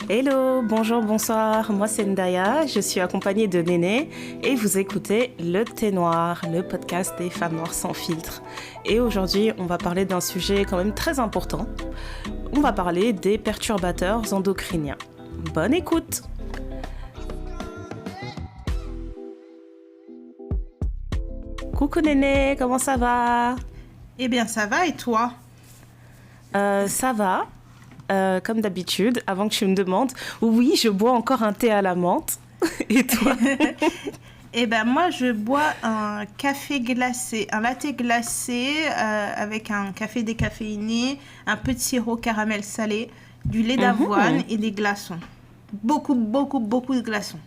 Hello, bonjour, bonsoir, moi c'est Ndaya, je suis accompagnée de Néné et vous écoutez Le Thé Noir, le podcast des femmes noires sans filtre. Et aujourd'hui, on va parler d'un sujet quand même très important. On va parler des perturbateurs endocriniens. Bonne écoute! Coucou Néné, comment ça va? Eh bien, ça va et toi? Ça va. Comme d'habitude, avant que tu me demandes, oui, je bois encore un thé à la menthe. Et toi? Eh ben moi, je bois un café glacé, un latte glacé avec un café décaféiné, un peu de sirop caramel salé, du lait d'avoine et des glaçons. Beaucoup de glaçons.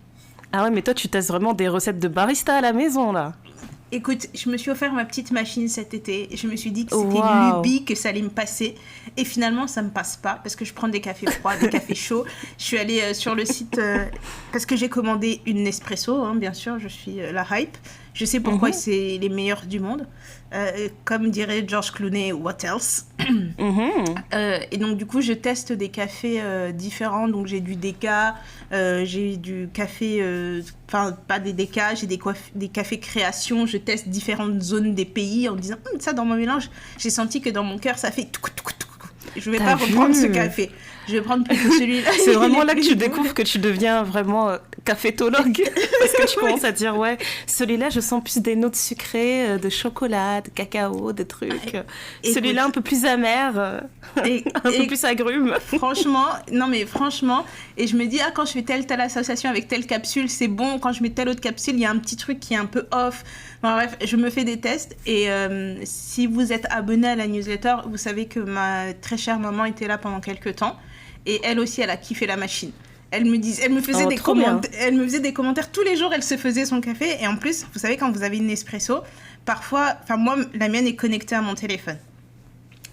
Ah ouais, mais toi, tu testes vraiment des recettes de barista à la maison, là. Écoute, je me suis offert ma petite machine cet été. Je me suis dit que c'était Wow. lubie, que ça allait me passer. Et finalement, ça me passe pas parce que je prends des cafés froids, des cafés chauds. Je suis allée sur le site parce que j'ai commandé une Nespresso, hein, bien sûr. Je suis la hype. Je sais pourquoi c'est les meilleurs du monde. Comme dirait George Clooney, what else? Et donc, du coup, je teste des cafés différents. Donc, j'ai du déca, j'ai du café, enfin, pas des déca, j'ai des cafés création. Je teste différentes zones des pays en disant, ça, dans mon mélange, j'ai senti que dans mon cœur, ça fait tout. Je vais T'as pas reprendre vu? ce café. Je vais prendre plutôt celui-là. C'est vraiment là que tu découvres que tu deviens vraiment cafétologue. Parce que tu commences à dire, ouais, celui-là, je sens plus des notes sucrées, de chocolat, de cacao, de trucs. Celui-là, un peu plus amer, un peu plus agrume. Franchement, et je me dis, quand je fais telle association avec telle capsule, c'est bon. Quand je mets telle autre capsule, il y a un petit truc qui est un peu off. Bon, bref, je me fais des tests. Et si vous êtes abonné à la newsletter, vous savez que ma très chère maman était là pendant quelques temps. Et elle aussi, elle a kiffé la machine. Elle me faisait des commentaires tous les jours. Elle se faisait son café. Et en plus, vous savez, quand vous avez une espresso, parfois, moi, la mienne est connectée à mon téléphone.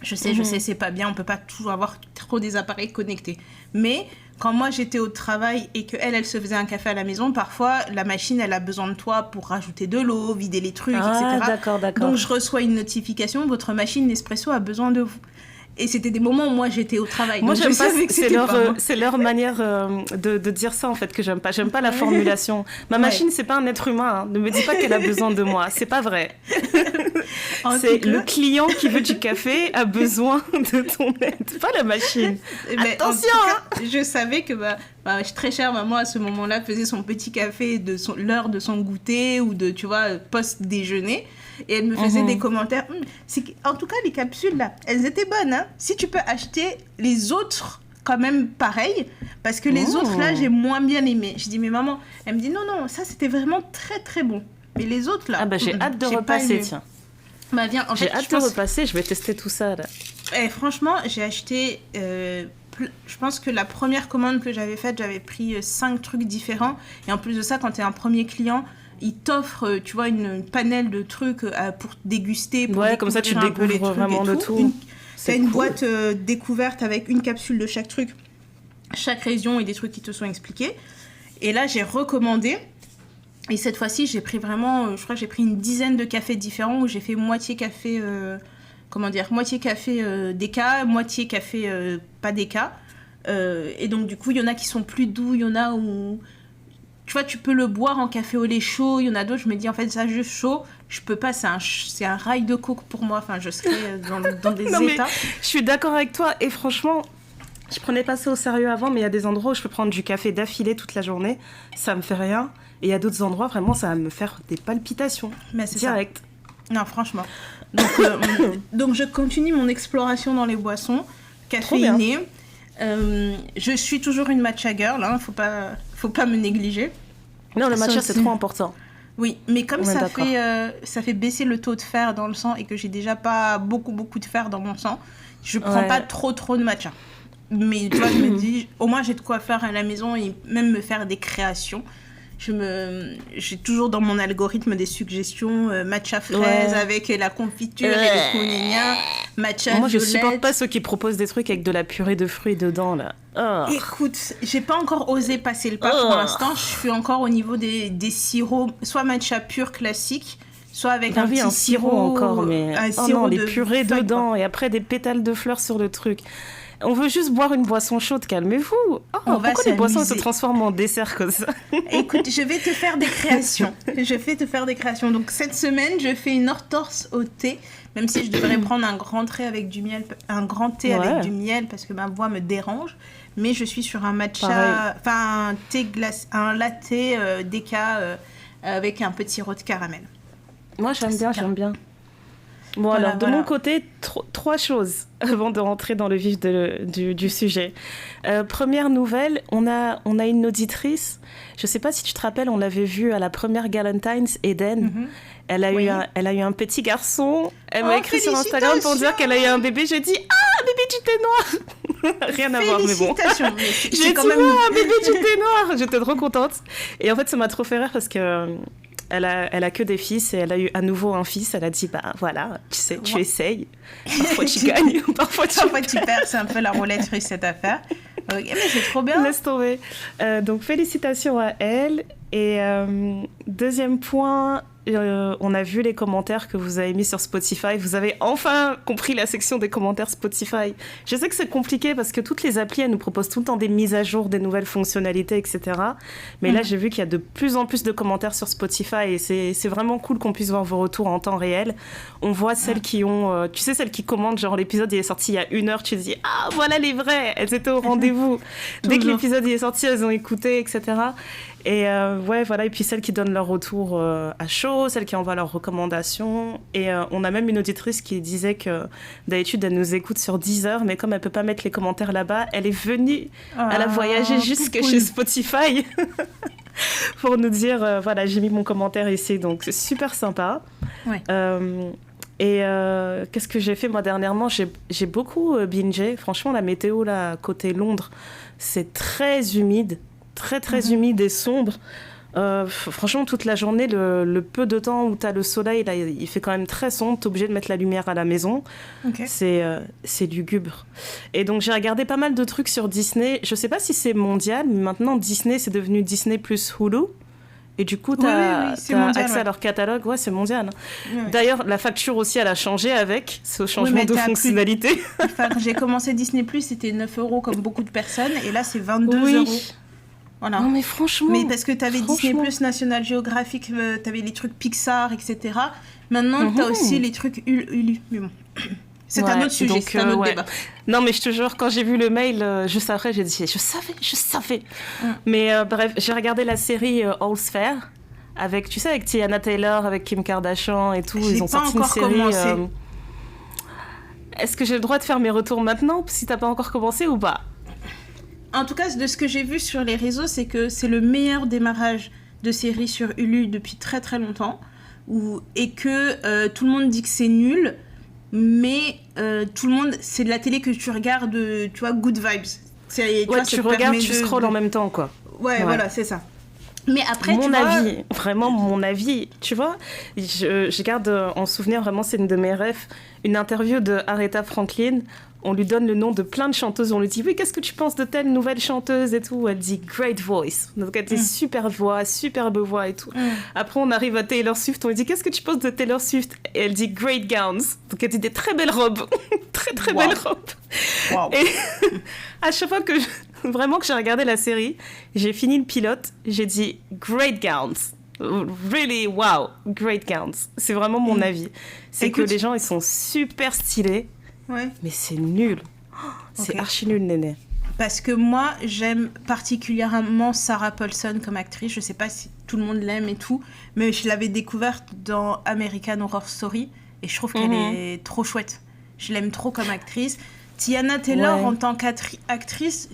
Je sais, c'est pas bien. On peut pas toujours avoir trop des appareils connectés. Mais quand moi, j'étais au travail et qu'elle se faisait un café à la maison, parfois, la machine, elle a besoin de toi pour rajouter de l'eau, vider les trucs, etc. D'accord. Donc, je reçois une notification. Votre machine Nespresso a besoin de vous. Et c'était des moments où moi j'étais au travail. Moi, donc j'aime je pas, savais que c'était pas moi. c'est leur manière de dire ça, en fait, que j'aime pas. J'aime pas la formulation. Ma machine, c'est pas un être humain. Hein. Ne me dis pas qu'elle a besoin de moi. C'est pas vrai. C'est le client qui veut du café a besoin de ton aide, pas la machine. Mais attention, je savais que ma très chère maman, à ce moment-là, faisait son petit café de l'heure de son goûter ou de, tu vois, post-déjeuner. Et elle me faisait des commentaires. En tout cas, les capsules, là, elles étaient bonnes. Hein. Si tu peux acheter les autres, quand même pareil. Parce que les autres, là, j'ai moins bien aimé. Je dis, mais maman, elle me dit, non, ça, c'était vraiment très, très bon. Mais les autres, là... j'ai hâte de repasser, tiens. Bah, viens, j'ai hâte de repasser, je vais tester tout ça, là. Et franchement, j'ai acheté... je pense que la première commande que j'avais faite, j'avais pris 5 trucs différents. Et en plus de ça, quand tu es un premier client... il t'offre, tu vois, une panel de trucs pour déguster. Pour comme ça, tu découvres vraiment de tout. C'est une boîte découverte avec une capsule de chaque truc, chaque région et des trucs qui te sont expliqués. Et là, j'ai recommandé. Et cette fois-ci, j'ai pris vraiment, je crois que j'ai pris une dizaine de cafés différents où j'ai fait moitié café, moitié café déca, moitié café pas déca. Et donc, du coup, il y en a qui sont plus doux, il y en a où... Tu vois, tu peux le boire en café au lait chaud. Il y en a d'autres, je me dis, en fait, ça, juste chaud, je peux pas. C'est un rail de coke pour moi. Enfin, je serais dans des non, états. Je suis d'accord avec toi. Et franchement, je prenais pas ça au sérieux avant, mais il y a des endroits où je peux prendre du café d'affilée toute la journée. Ça me fait rien. Et il y a d'autres endroits, vraiment, ça va me faire des palpitations. Mais c'est direct. Ça. Non, franchement. Donc, je continue mon exploration dans les boissons caféinées. Je suis toujours une matcha girl, hein, faut pas me négliger. Non, le matcha, c'est trop important. Oui, mais comme ça fait baisser le taux de fer dans le sang et que j'ai déjà pas beaucoup de fer dans mon sang, je prends pas trop de matcha. Mais tu vois, je me dis, au moins j'ai de quoi faire à la maison et même me faire des créations. J'ai toujours dans mon algorithme des suggestions matcha fraise avec la confiture et le konigna, matcha Moi, je violette. supporte pas ceux qui proposent des trucs avec de la purée de fruits dedans, là. Écoute, j'ai pas encore osé passer le pas pour l'instant. Je suis encore au niveau des sirops, soit matcha pur classique, soit avec un petit sirop encore, mais un sirop les purées dedans et après des pétales de fleurs sur le truc. On veut juste boire une boisson chaude, calmez-vous. Oh, pourquoi les boissons se transforment en dessert comme ça? Écoute, je vais te faire des créations. Donc cette semaine, je fais une entorse au thé, même si je devrais prendre un grand thé avec du miel, avec du miel parce que ma voix me dérange. Mais je suis sur un matcha, enfin un thé glace, un latte déca avec un petit sirop de caramel. Moi, j'aime bien. Bon, voilà, alors, de mon côté, trois choses avant de rentrer dans le vif du sujet. Première nouvelle, on a une auditrice. Je ne sais pas si tu te rappelles, on l'avait vue à la première Galentine's, Eden. Mm-hmm. Elle a eu un petit garçon. Elle m'a écrit sur Instagram pour dire qu'elle a eu un bébé. J'ai dit « Ah, bébé du thé noir !» Rien à voir, mais bon. J'ai dit « un bébé du thé noir !» J'étais trop contente. Et en fait, ça m'a trop fait rire parce que... Elle a que des fils et elle a eu à nouveau un fils. Elle a dit, bah voilà, tu sais, tu essayes. Parfois tu gagnes, parfois tu perds. C'est un peu la roulette russe, cette affaire. Okay, mais c'est trop bien. Laisse tomber. Donc, félicitations à elle. Et deuxième point, on a vu les commentaires que vous avez mis sur Spotify. Vous avez enfin compris la section des commentaires Spotify. Je sais que c'est compliqué parce que toutes les applis, elles nous proposent tout le temps des mises à jour, des nouvelles fonctionnalités, etc. Mais là, j'ai vu qu'il y a de plus en plus de commentaires sur Spotify et c'est vraiment cool qu'on puisse voir vos retours en temps réel. On voit celles qui ont... tu sais, celles qui commentent, genre l'épisode il est sorti il y a 1 heure, tu te dis « Ah, voilà les vraies !» Elles étaient au rendez-vous. Dès que l'épisode il est sorti, elles ont écouté, etc. Et voilà, et puis celles qui donnent leur retour à chaud, celles qui envoient leurs recommandations. Et on a même une auditrice qui disait que d'habitude, elle nous écoute sur Deezer, mais comme elle ne peut pas mettre les commentaires là-bas, elle est venue, elle a voyagé jusque chez Spotify pour nous dire, voilà, j'ai mis mon commentaire ici, donc c'est super sympa. Ouais. Qu'est-ce que j'ai fait moi dernièrement? J'ai beaucoup bingé. Franchement, la météo là, côté Londres, c'est très humide. Très humide et sombre. Franchement, toute la journée, le peu de temps où tu as le soleil, là, il fait quand même très sombre. Tu es obligé de mettre la lumière à la maison. Okay. C'est lugubre. Et donc, j'ai regardé pas mal de trucs sur Disney. Je sais pas si c'est mondial, mais maintenant, Disney, c'est devenu Disney plus Hulu. Et du coup, tu as accès à leur catalogue. Ouais, c'est mondial. Oui. D'ailleurs, la facture aussi, elle a changé avec ce changement de fonctionnalité. Enfin, quand j'ai commencé Disney+, c'était 9 €, comme beaucoup de personnes. Et là, c'est 22 €. Voilà. Non mais franchement... Mais parce que t'avais Disney+, National Geographic, t'avais les trucs Pixar, etc. Maintenant, t'as aussi les trucs Hulu. Mais bon, c'est un autre sujet, c'est un autre débat. Non mais je te jure, quand j'ai vu le mail, juste après, j'ai dit, je savais. Mais bref, j'ai regardé la série All's Fair, avec Tiana Taylor, avec Kim Kardashian et tout. Ils ont sorti une série... Est-ce que j'ai le droit de faire mes retours maintenant, si t'as pas encore commencé ou pas? En tout cas, de ce que j'ai vu sur les réseaux, c'est que c'est le meilleur démarrage de série sur Hulu depuis très très longtemps. Et que tout le monde dit que c'est nul, mais tout le monde, c'est de la télé que tu regardes, tu vois, good vibes. Tu regardes, tu scrolles en même temps, quoi. Ouais, voilà, c'est ça. Mais après, vraiment mon avis, tu vois, je garde en souvenir, vraiment, c'est une de mes rêves, une interview de Aretha Franklin. On lui donne le nom de plein de chanteuses. On lui dit, oui, qu'est-ce que tu penses de telle nouvelle chanteuse et tout? Elle dit, great voice. Donc, elle dit, super voix, superbe voix et tout. Après, on arrive à Taylor Swift. On lui dit, qu'est-ce que tu penses de Taylor Swift? Et elle dit, great gowns. Donc, elle dit des très belles robes. très belles robes. Wow. Et à chaque fois que vraiment que j'ai regardé la série, j'ai fini le pilote, j'ai dit, great gowns. Really, wow, great gowns. C'est vraiment mon avis. C'est que les gens, ils sont super stylés. Ouais. Mais c'est nul. C'est archi nul, Néné. Parce que moi, j'aime particulièrement Sarah Paulson comme actrice. Je sais pas si tout le monde l'aime et tout, mais je l'avais découverte dans American Horror Story et je trouve qu'elle est trop chouette. Je l'aime trop comme actrice. Tiana Taylor, en tant qu'actrice,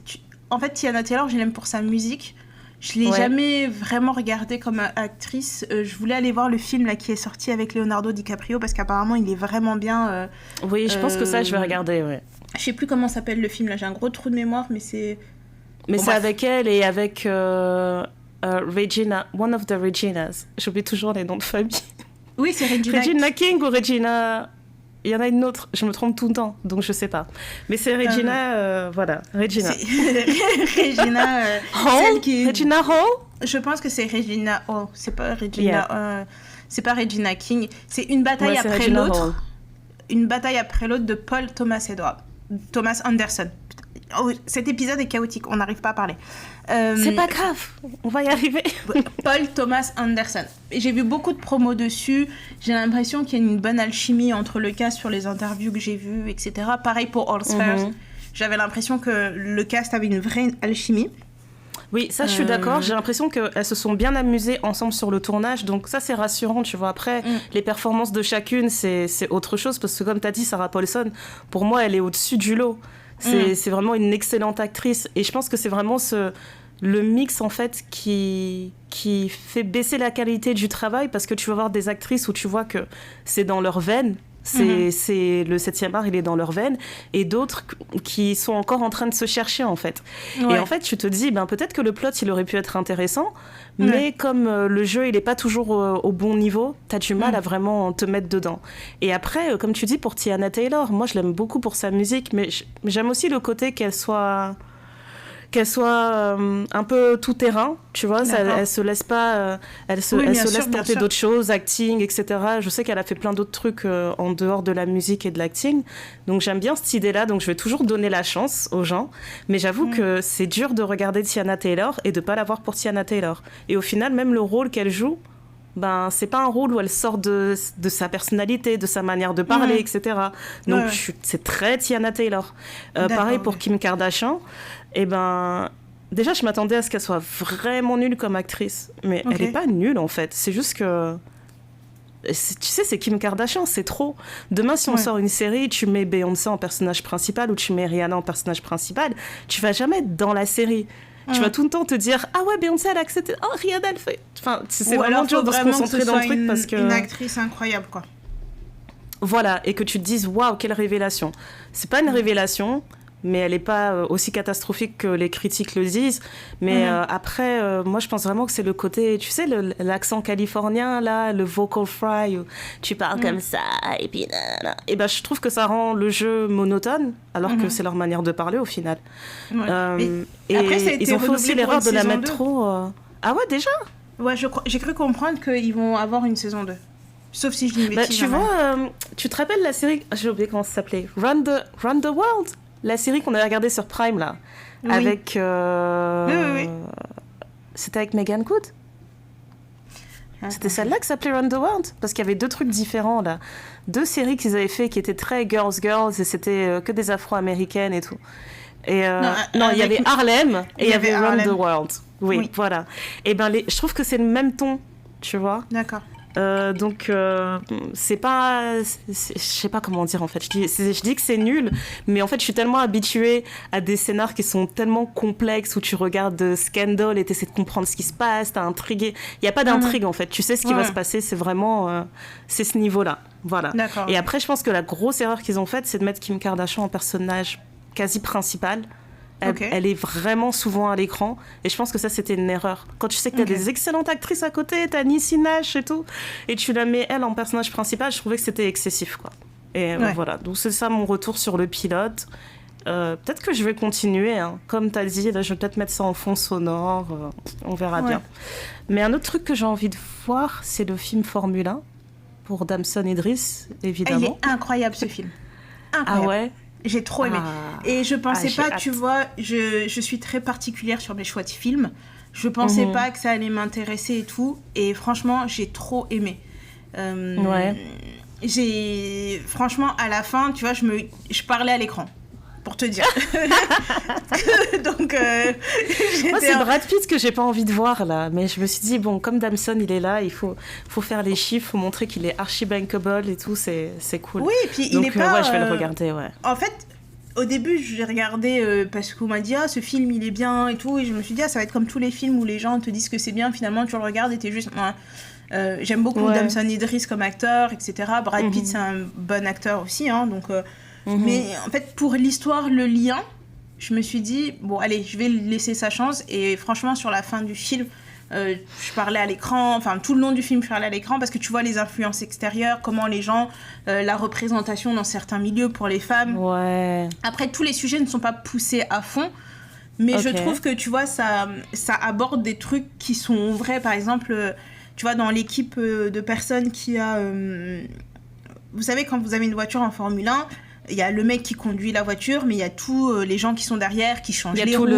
en fait, Tiana Taylor, je l'aime pour sa musique. Je l'ai jamais vraiment regardée comme actrice. Je voulais aller voir le film là, qui est sorti avec Leonardo DiCaprio parce qu'apparemment il est vraiment bien. Oui, je pense que ça, je vais regarder. Ouais. Je sais plus comment s'appelle le film là. J'ai un gros trou de mémoire, mais c'est. Mais bon, c'est avec elle et avec Regina, one of the Reginas. J'oublie toujours les noms de famille. Oui, c'est Regina. Regina King ou Regina. Il y en a une autre, je me trompe tout le temps, donc je sais pas. Mais c'est Regina, voilà, Regina. Regina Hall, celle qui... Regina Hall. Je pense que c'est Regina Hall, c'est pas Regina, c'est pas Regina King. C'est une bataille après l'autre. Hall. Une bataille après l'autre de Paul Thomas Edward. Thomas Anderson. Oh, cet épisode est chaotique, on n'arrive pas à parler. C'est pas grave, on va y arriver. Paul Thomas Anderson. J'ai vu beaucoup de promos dessus. J'ai l'impression qu'il y a une bonne alchimie entre le cast sur les interviews que j'ai vues, etc. Pareil pour All Stars. J'avais l'impression que le cast avait une vraie alchimie. Oui, ça je suis d'accord. J'ai l'impression qu'elles se sont bien amusées ensemble sur le tournage. Donc ça c'est rassurant, tu vois. Après, les performances de chacune, c'est autre chose. Parce que comme tu as dit, Sarah Paulson, pour moi, elle est au-dessus du lot. C'est vraiment une excellente actrice. Et je pense que c'est vraiment le mix, en fait, qui fait baisser la qualité du travail. Parce que tu vas voir des actrices où tu vois que c'est dans leur veine. C'est le 7e art, il est dans leur veine, et d'autres qui sont encore en train de se chercher en fait. Et en fait, tu te dis, peut-être que le plot il aurait pu être intéressant, mais comme le jeu il est pas toujours au bon niveau, t'as du mal à vraiment te mettre dedans. Et après, comme tu dis pour Teyana Taylor, moi je l'aime beaucoup pour sa musique, mais j'aime aussi le côté qu'elle soit un peu tout terrain, tu vois, elle se laisse pas, elle se laisse tenter d'autres choses, acting, etc. Je sais qu'elle a fait plein d'autres trucs en dehors de la musique et de l'acting, donc j'aime bien cette idée-là, donc je vais toujours donner la chance aux gens, mais j'avoue que c'est dur de regarder Teyana Taylor et de pas la voir pour Teyana Taylor. Et au final, même le rôle qu'elle joue, c'est pas un rôle où elle sort de sa personnalité, de sa manière de parler, etc. Donc c'est très Teyana Taylor. Pareil pour Kim Kardashian. Déjà, je m'attendais à ce qu'elle soit vraiment nulle comme actrice. Mais elle est pas nulle, en fait. C'est juste que... Tu sais, c'est Kim Kardashian, c'est trop. Demain, si on sort une série, tu mets Beyoncé en personnage principal ou tu mets Rihanna en personnage principal, tu vas jamais être dans la série. Tu vas tout le temps te dire « Ah ouais, Beyoncé, elle a accepté. Oh, Rihanna, elle fait... » Enfin, c'est vraiment dur de se concentrer dans le truc parce que... une actrice incroyable, quoi. Voilà, et que tu te dises « Waouh, quelle révélation !» C'est pas une révélation, mais elle n'est pas aussi catastrophique que les critiques le disent. Mais après, moi, je pense vraiment que c'est le côté... Tu sais, l'accent californien, là, le vocal fry, où tu parles comme ça, et puis... Et je trouve que ça rend le jeu monotone, alors que c'est leur manière de parler, au final. Et après, ça a été ils ont fait aussi l'erreur de la mettre 2. trop... Ah ouais, déjà ? Ouais, j'ai cru comprendre qu'ils vont avoir une saison 2. Sauf si je dis une bêtise. Tu vois, tu te rappelles la série... J'ai oublié comment ça s'appelait. Run the World ? La série qu'on avait regardée sur Prime, là. Avec... Oui. C'était avec Megan Good. C'était celle-là qui s'appelait Run the World. Parce qu'il y avait 2 trucs différents, là. 2 séries qu'ils avaient fait qui étaient très girls, et c'était que des Afro-américaines et tout. Et non, il y avait Harlem et il y avait Run the World. Oui, voilà. Et je trouve que c'est le même ton, tu vois. D'accord. Donc c'est pas, je sais pas comment dire en fait. Je dis que c'est nul, mais en fait je suis tellement habituée à des scénars qui sont tellement complexes où tu regardes Scandal et t'essaies de comprendre ce qui se passe, t'es intrigué. Il y a pas d'intrigue en fait. Tu sais ce qui va se passer. C'est vraiment c'est ce niveau-là. Voilà. D'accord. Et après je pense que la grosse erreur qu'ils ont faite, c'est de mettre Kim Kardashian en personnage quasi principal. Elle est vraiment souvent à l'écran. Et je pense que ça, c'était une erreur. Quand tu sais que tu as des excellentes actrices à côté, tu as Niecy Nash et tout, et tu la mets, elle, en personnage principal, je trouvais que c'était excessif, quoi. Et voilà. Donc, c'est ça mon retour sur le pilote. Peut-être que je vais continuer. Hein. Comme tu as dit, là, je vais peut-être mettre ça en fond sonore. On verra bien. Mais un autre truc que j'ai envie de voir, c'est le film Formule 1 pour Damson Idris, évidemment. Il est incroyable, ce film. Incroyable. Ah ouais? J'ai trop aimé. Et je pensais pas, tu vois, je suis très particulière sur mes choix de films. Je pensais pas que ça allait m'intéresser et tout. Et franchement, j'ai trop aimé. Franchement, à la fin, tu vois, je parlais à l'écran. Pour te dire. Donc, moi, c'est Brad Pitt que j'ai pas envie de voir, là. Mais je me suis dit, bon, comme Damson, il est là, il faut faire les chiffres, il faut montrer qu'il est archi bankable et tout, c'est cool. Oui, et puis donc, il est pas... ouais, je vais le regarder, ouais. En fait, au début, j'ai regardé parce qu'on m'a dit, ce film, il est bien et tout. Et je me suis dit, ça va être comme tous les films où les gens te disent que c'est bien. Finalement, tu le regardes et t'es juste... j'aime beaucoup Damson Idris comme acteur, etc. Brad Pitt, c'est un bon acteur aussi, hein, donc... Mais en fait, pour l'histoire, le lien, je me suis dit, bon, allez, je vais laisser sa chance. Et franchement, sur la fin du film, je parlais à l'écran, enfin, tout le long du film, je parlais à l'écran parce que tu vois les influences extérieures, comment les gens, la représentation dans certains milieux pour les femmes. Ouais. Après, tous les sujets ne sont pas poussés à fond, mais je trouve que, tu vois, ça aborde des trucs qui sont vrais. Par exemple, tu vois, dans l'équipe de personnes qui a... vous savez, quand vous avez une voiture en Formule 1, Il y a le mec qui conduit la voiture, mais il y a tous les gens qui sont derrière, qui changent les roues.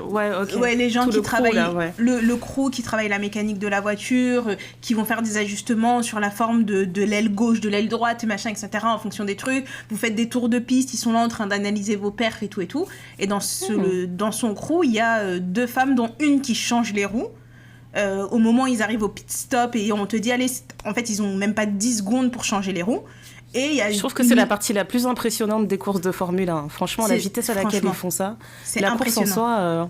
Ouais, les gens tout qui travaillent, là, le crew qui travaille la mécanique de la voiture, qui vont faire des ajustements sur la forme de l'aile gauche, de l'aile droite, machin, etc. en fonction des trucs. Vous faites des tours de piste, ils sont là en train d'analyser vos perfs et tout et tout. Et dans son crew, il y a 2 femmes, dont une qui change les roues. Au moment où ils arrivent au pit stop et on te dit, allez, en fait, ils ont même pas 10 secondes pour changer les roues. Et je trouve que c'est la partie la plus impressionnante des courses de Formule 1. Franchement, la vitesse à laquelle ils font ça, c'est la impressionnant. course en soi...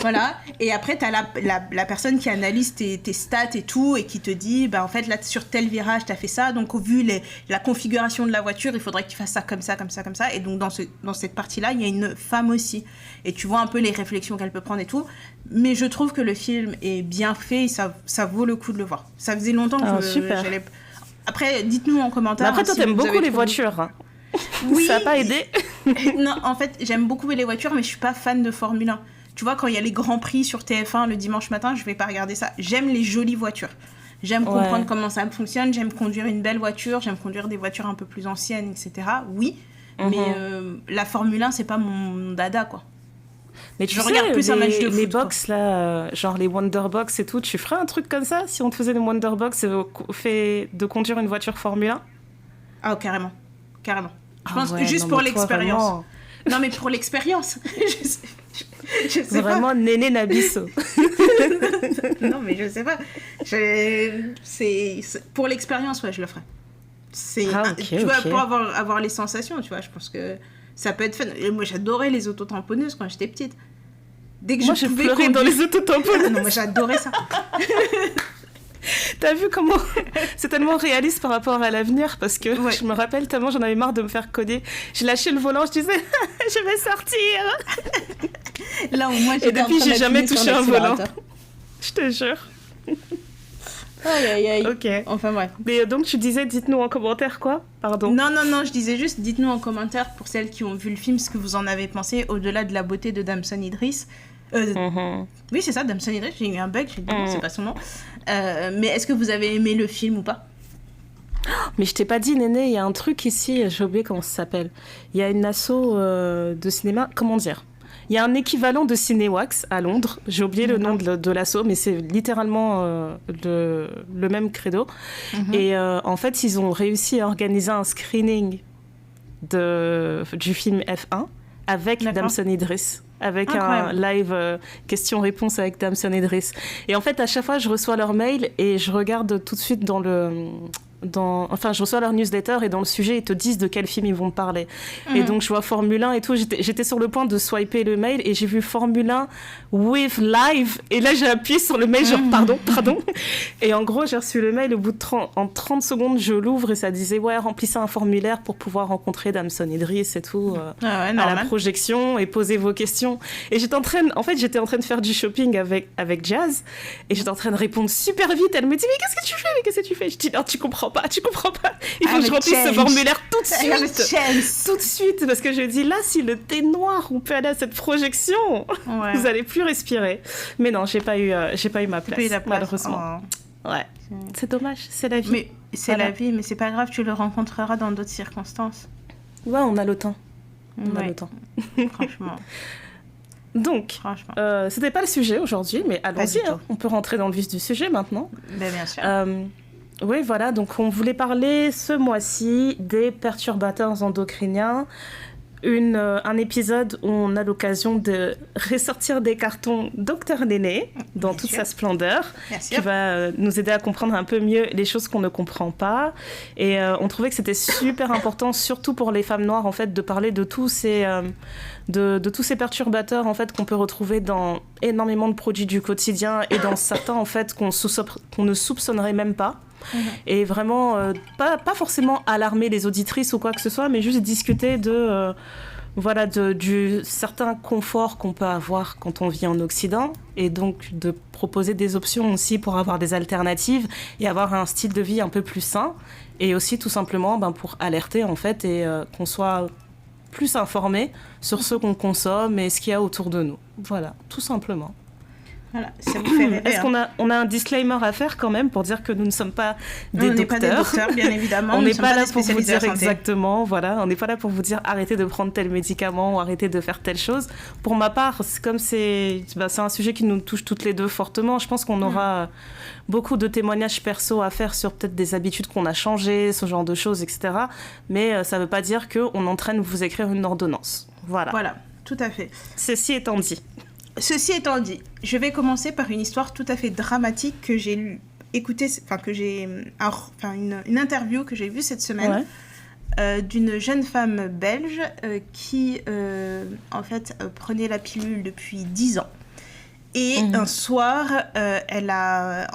Voilà, et après tu as la personne qui analyse tes stats et tout, et qui te dit, bah, en fait là sur tel virage tu as fait ça, donc au vu la configuration de la voiture, il faudrait que tu fasses ça comme ça, comme ça, comme ça. Et donc dans cette partie-là, il y a une femme aussi. Et tu vois un peu les réflexions qu'elle peut prendre et tout. Mais je trouve que le film est bien fait, et ça vaut le coup de le voir. Ça faisait longtemps que j'allais... Après, dites-nous en commentaire. Mais après, toi, t'aimes beaucoup les voitures. Hein. Oui. Ça n'a pas aidé. Non, en fait, j'aime beaucoup les voitures, mais je suis pas fan de Formule 1. Tu vois, quand il y a les grands prix sur TF1 le dimanche matin, je vais pas regarder ça. J'aime les jolies voitures. J'aime comprendre comment ça fonctionne. J'aime conduire une belle voiture. J'aime conduire des voitures un peu plus anciennes, etc. Oui, mais la Formule 1, c'est pas mon dada, quoi. Mais je regarde plus un match de foot. Les box, là, genre les Wonderbox et tout, tu ferais un truc comme ça si on te faisait des Wonderbox fait de conduire une voiture Formule 1? Ah, carrément. Carrément. Je pense que juste pour l'expérience. Vraiment... Non, mais pour l'expérience. Je sais vraiment pas. Néné Nabisso. Non, mais je sais pas. C'est pour l'expérience, ouais, je le ferais. Tu vois, pour avoir les sensations, tu vois, je pense que ça peut être fun. Et moi, j'adorais les autotamponneuses quand j'étais petite. Dès que moi, je pleurais dans les autotamponneuses. Ah non, moi, j'adorais ça. T'as vu comment c'est tellement réaliste par rapport à l'avenir, parce que je me rappelle tellement j'en avais marre de me faire coder. J'ai lâché le volant, je disais je vais sortir. Là au moins et depuis j'ai jamais touché un volant. Je te jure. Aïe. Ok. Enfin bref. Mais donc tu disais dites-nous en commentaire quoi? Pardon. Non, je disais juste dites-nous en commentaire pour celles qui ont vu le film ce que vous en avez pensé au-delà de la beauté de Damson Idris. Oui, c'est ça, Damson Idris, j'ai eu un bug, j'ai dit non, c'est pas son nom. Mais est-ce que vous avez aimé le film ou pas? Mais je t'ai pas dit, Néné, il y a un truc ici, j'ai oublié comment ça s'appelle. Il y a une asso de cinéma, comment dire? Il y a un équivalent de Cinéwax à Londres, j'ai oublié le nom de l'asso, mais c'est littéralement le même credo. Et en fait, ils ont réussi à organiser un screening du film F1 avec Damson Idris. Avec un live question-réponse avec Damson Idris. Et en fait, à chaque fois, je reçois leur mail et je regarde tout de suite je reçois leur newsletter et dans le sujet, ils te disent de quel film ils vont parler. Et donc, je vois Formule 1 et tout. J'étais sur le point de swiper le mail et j'ai vu Formule 1 with live. Et là, j'ai appuyé sur le mail, genre pardon. Et en gros, j'ai reçu le mail. Au bout de 30 secondes, je l'ouvre et ça disait remplissez un formulaire pour pouvoir rencontrer Damson Idris et tout à la projection et poser vos questions. Et j'étais en train de faire du shopping avec Jazz et j'étais en train de répondre super vite. Elle me dit mais qu'est-ce que tu fais? Je dis non, tu comprends pas. Il faut que je remplisse ce formulaire tout de suite parce que je dis là, si le thé noir on peut aller à cette projection, vous allez plus respirer. Mais non, j'ai pas eu ma place, malheureusement. Ouais, c'est dommage, c'est la vie. Mais c'est la vie, mais c'est pas grave, tu le rencontreras dans d'autres circonstances. Ouais, on a le temps. On a le temps. Franchement. Donc, c'était pas le sujet aujourd'hui, mais allons-y, on peut rentrer dans le vif du sujet maintenant. Bien sûr. Oui, voilà, donc on voulait parler ce mois-ci des perturbateurs endocriniens. Un épisode où on a l'occasion de ressortir des cartons Dr Néné dans toute sa splendeur, qui va nous aider à comprendre un peu mieux les choses qu'on ne comprend pas. Et on trouvait que c'était super important, surtout pour les femmes noires, en fait, de parler de tous ces perturbateurs en fait qu'on peut retrouver dans énormément de produits du quotidien et dans certains en fait qu'on ne soupçonnerait même pas. Et vraiment pas forcément alarmer les auditrices ou quoi que ce soit, mais juste discuter du certain confort qu'on peut avoir quand on vit en Occident, et donc de proposer des options aussi pour avoir des alternatives et avoir un style de vie un peu plus sain, et aussi tout simplement pour alerter en fait et qu'on soit plus informé sur ce qu'on consomme et ce qu'il y a autour de nous. Voilà, tout simplement. Voilà, ça vous fait rêver. Est-ce qu'on a un disclaimer à faire quand même pour dire que nous ne sommes pas des docteurs. On n'est pas des docteurs, bien évidemment. On n'est pas là pour vous dire exactement, voilà. On n'est pas là pour vous dire arrêtez de prendre tel médicament ou arrêtez de faire telle chose. Pour ma part, c'est un sujet qui nous touche toutes les deux fortement. Je pense qu'on aura beaucoup de témoignages perso à faire sur peut-être des habitudes qu'on a changées, ce genre de choses, etc. Mais ça ne veut pas dire qu'on entraîne vous écrire une ordonnance. Voilà, tout à fait. Ceci étant dit, je vais commencer par une histoire tout à fait dramatique que j'ai écoutée, une interview que j'ai vue cette semaine d'une jeune femme belge qui, en fait, prenait la pilule depuis 10 ans. Et un soir, elle va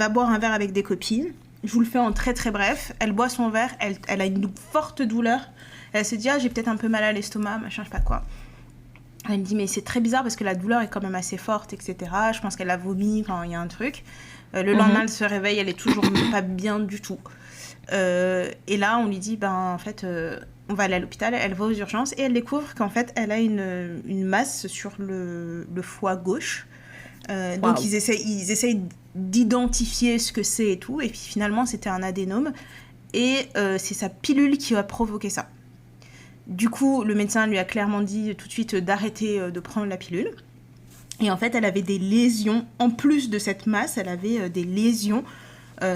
boire un verre avec des copines. Je vous le fais en très très bref. Elle boit son verre, elle a une forte douleur. Elle se dit, j'ai peut-être un peu mal à l'estomac, machin, je sais pas quoi. Elle me dit, mais c'est très bizarre parce que la douleur est quand même assez forte, etc. Je pense qu'elle a vomi quand il y a un truc. Le lendemain, elle se réveille, elle est toujours pas bien du tout. Et là, on lui dit, en fait, on va aller à l'hôpital. Elle va aux urgences et elle découvre qu'en fait, elle a une masse sur le foie gauche. Donc, ils essayent d'identifier ce que c'est et tout. Et puis, finalement, c'était un adénome. Et c'est sa pilule qui a provoqué ça. Du coup, le médecin lui a clairement dit tout de suite d'arrêter de prendre la pilule. Et en fait, elle avait des lésions. En plus de cette masse, elle avait des lésions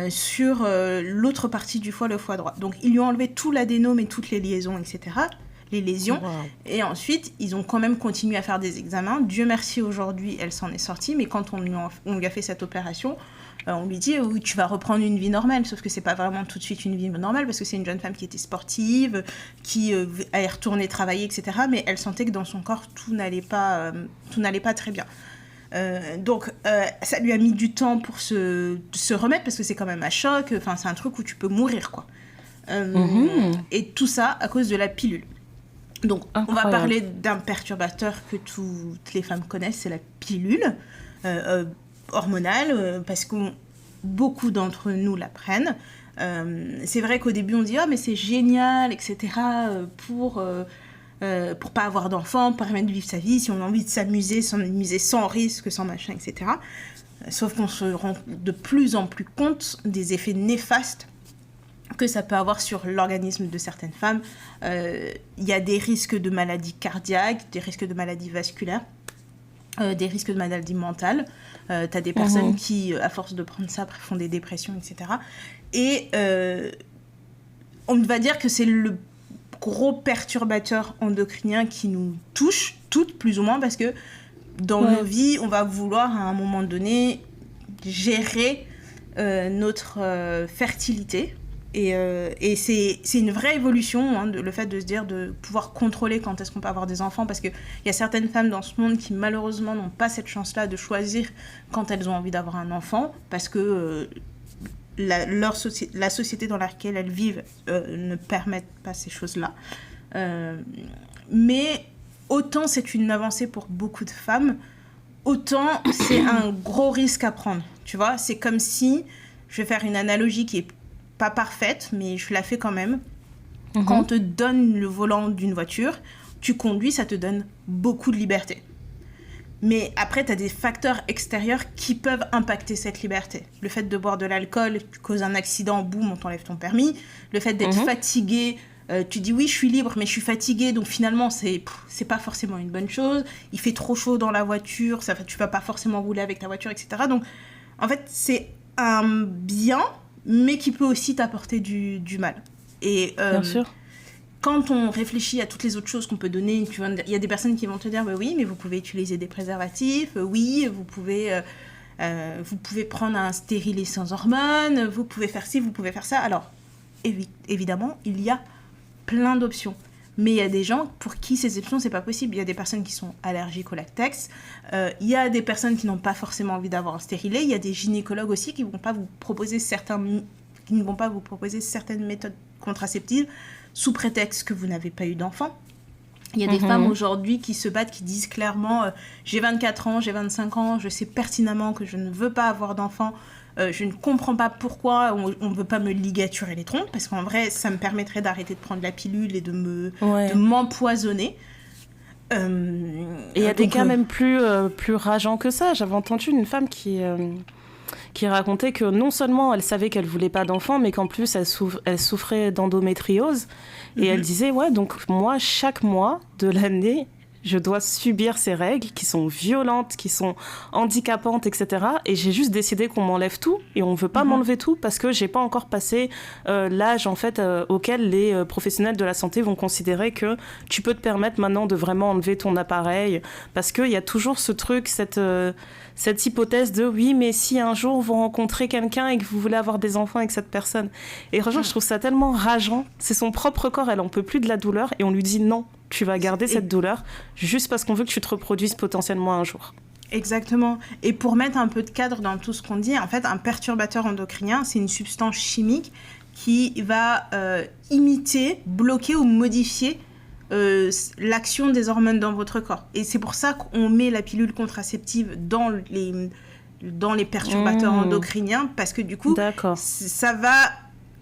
sur l'autre partie du foie, le foie droit. Donc, ils lui ont enlevé tout l'adénome et toutes les liaisons, etc. Les lésions. Wow. Et ensuite, ils ont quand même continué à faire des examens. Dieu merci, aujourd'hui, elle s'en est sortie. Mais quand on lui a fait cette opération, on lui dit oui, tu vas reprendre une vie normale, sauf que c'est pas vraiment tout de suite une vie normale parce que c'est une jeune femme qui était sportive, qui allait retourner travailler, etc. Mais elle sentait que dans son corps tout n'allait pas très bien. Donc ça lui a mis du temps pour se remettre parce que c'est quand même un choc. Enfin, c'est un truc où tu peux mourir, quoi. Et tout ça à cause de la pilule. Donc on va parler d'un perturbateur que toutes les femmes connaissent, c'est la pilule. Hormonale, parce que beaucoup d'entre nous la prennent. C'est vrai qu'au début, on dit « Ah, mais c'est génial, etc. » pour pas avoir d'enfants, pour permettre de vivre sa vie, si on a envie de s'amuser sans risque, sans machin, etc. Sauf qu'on se rend de plus en plus compte des effets néfastes que ça peut avoir sur l'organisme de certaines femmes. Il y a des risques de maladies cardiaques, des risques de maladies vasculaires, des risques de maladies mentales. T'as des personnes qui, à force de prendre ça, font des dépressions, etc. Et on va dire que c'est le gros perturbateur endocrinien qui nous touche, toutes plus ou moins, parce que dans nos vies, on va vouloir à un moment donné gérer notre fertilité. Et c'est une vraie évolution, le fait de se dire de pouvoir contrôler quand est-ce qu'on peut avoir des enfants, parce qu'il y a certaines femmes dans ce monde qui malheureusement n'ont pas cette chance-là de choisir quand elles ont envie d'avoir un enfant, parce que la société dans laquelle elles vivent ne permet pas ces choses-là. Mais autant c'est une avancée pour beaucoup de femmes, autant c'est un gros risque à prendre. Tu vois, c'est comme si, je vais faire une analogie qui est pas parfaite, mais je la fais quand même. Quand on te donne le volant d'une voiture, tu conduis, ça te donne beaucoup de liberté. Mais après, tu as des facteurs extérieurs qui peuvent impacter cette liberté. Le fait de boire de l'alcool, tu causes un accident, boum, on t'enlève ton permis. Le fait d'être fatigué, tu dis oui, je suis libre, mais je suis fatiguée, donc finalement, c'est pas forcément une bonne chose. Il fait trop chaud dans la voiture, tu vas pas forcément rouler avec ta voiture, etc. Donc, en fait, c'est un bien, mais qui peut aussi t'apporter du mal. Et bien sûr. Quand on réfléchit à toutes les autres choses qu'on peut donner, il y a des personnes qui vont te dire oui, mais vous pouvez utiliser des préservatifs, oui, vous pouvez prendre un stérilet sans hormones, vous pouvez faire ci, vous pouvez faire ça. Alors, évidemment, il y a plein d'options. Mais il y a des gens pour qui ces options, c'est pas possible. Il y a des personnes qui sont allergiques au latex. Il y a des personnes qui n'ont pas forcément envie d'avoir un stérilet. Il y a des gynécologues aussi qui ne vont pas vous proposer certaines méthodes contraceptives sous prétexte que vous n'avez pas eu d'enfant. Il y a des femmes aujourd'hui qui se battent, qui disent clairement j'ai 24 ans, j'ai 25 ans, je sais pertinemment que je ne veux pas avoir d'enfant. Je ne comprends pas pourquoi on ne veut pas me ligaturer les trompes, parce qu'en vrai, ça me permettrait d'arrêter de prendre la pilule et de m'empoisonner. Et il y a des cas même plus rageants que ça. J'avais entendu une femme qui racontait que non seulement elle savait qu'elle voulait pas d'enfant, mais qu'en plus elle souffrait d'endométriose. Et elle disait, ouais, donc moi, chaque mois de l'année, je dois subir ces règles qui sont violentes, qui sont handicapantes, etc. Et j'ai juste décidé qu'on m'enlève tout et on veut pas m'enlever tout parce que j'ai pas encore passé l'âge en fait auquel les professionnels de la santé vont considérer que tu peux te permettre maintenant de vraiment enlever ton appareil, parce qu'il y a toujours ce truc, cette hypothèse de oui, mais si un jour vous rencontrez quelqu'un et que vous voulez avoir des enfants avec cette personne. Et franchement, je trouve ça tellement rageant. C'est son propre corps, elle en peut plus de la douleur et on lui dit non. Tu vas garder cette douleur juste parce qu'on veut que tu te reproduises potentiellement un jour. Exactement. Et pour mettre un peu de cadre dans tout ce qu'on dit, en fait, un perturbateur endocrinien, c'est une substance chimique qui va imiter, bloquer ou modifier l'action des hormones dans votre corps. Et c'est pour ça qu'on met la pilule contraceptive dans les perturbateurs endocriniens, parce que du coup, ça va...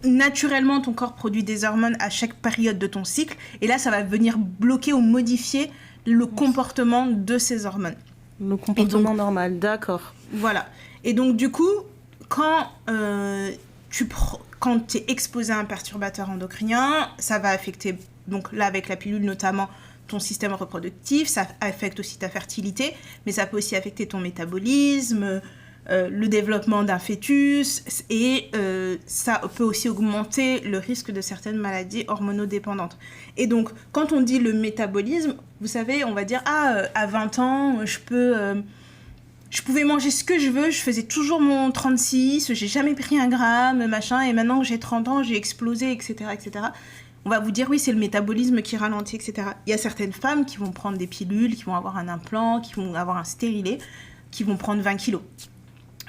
Naturellement, ton corps produit des hormones à chaque période de ton cycle. Et là, ça va venir bloquer ou modifier le comportement de ces hormones. Le comportement normal, d'accord. Voilà. Et donc, du coup, quand tu es exposé à un perturbateur endocrinien, ça va affecter, donc là, avec la pilule notamment, ton système reproductif. Ça affecte aussi ta fertilité, mais ça peut aussi affecter ton métabolisme, le développement d'un fœtus, et ça peut aussi augmenter le risque de certaines maladies hormonodépendantes. Et donc, quand on dit le métabolisme, vous savez, on va dire, à 20 ans, je pouvais manger ce que je veux, je faisais toujours mon 36, j'ai jamais pris un gramme, machin, et maintenant que j'ai 30 ans, j'ai explosé, etc., etc. On va vous dire, oui, c'est le métabolisme qui ralentit, etc. Il y a certaines femmes qui vont prendre des pilules, qui vont avoir un implant, qui vont avoir un stérilet, qui vont prendre 20 kilos.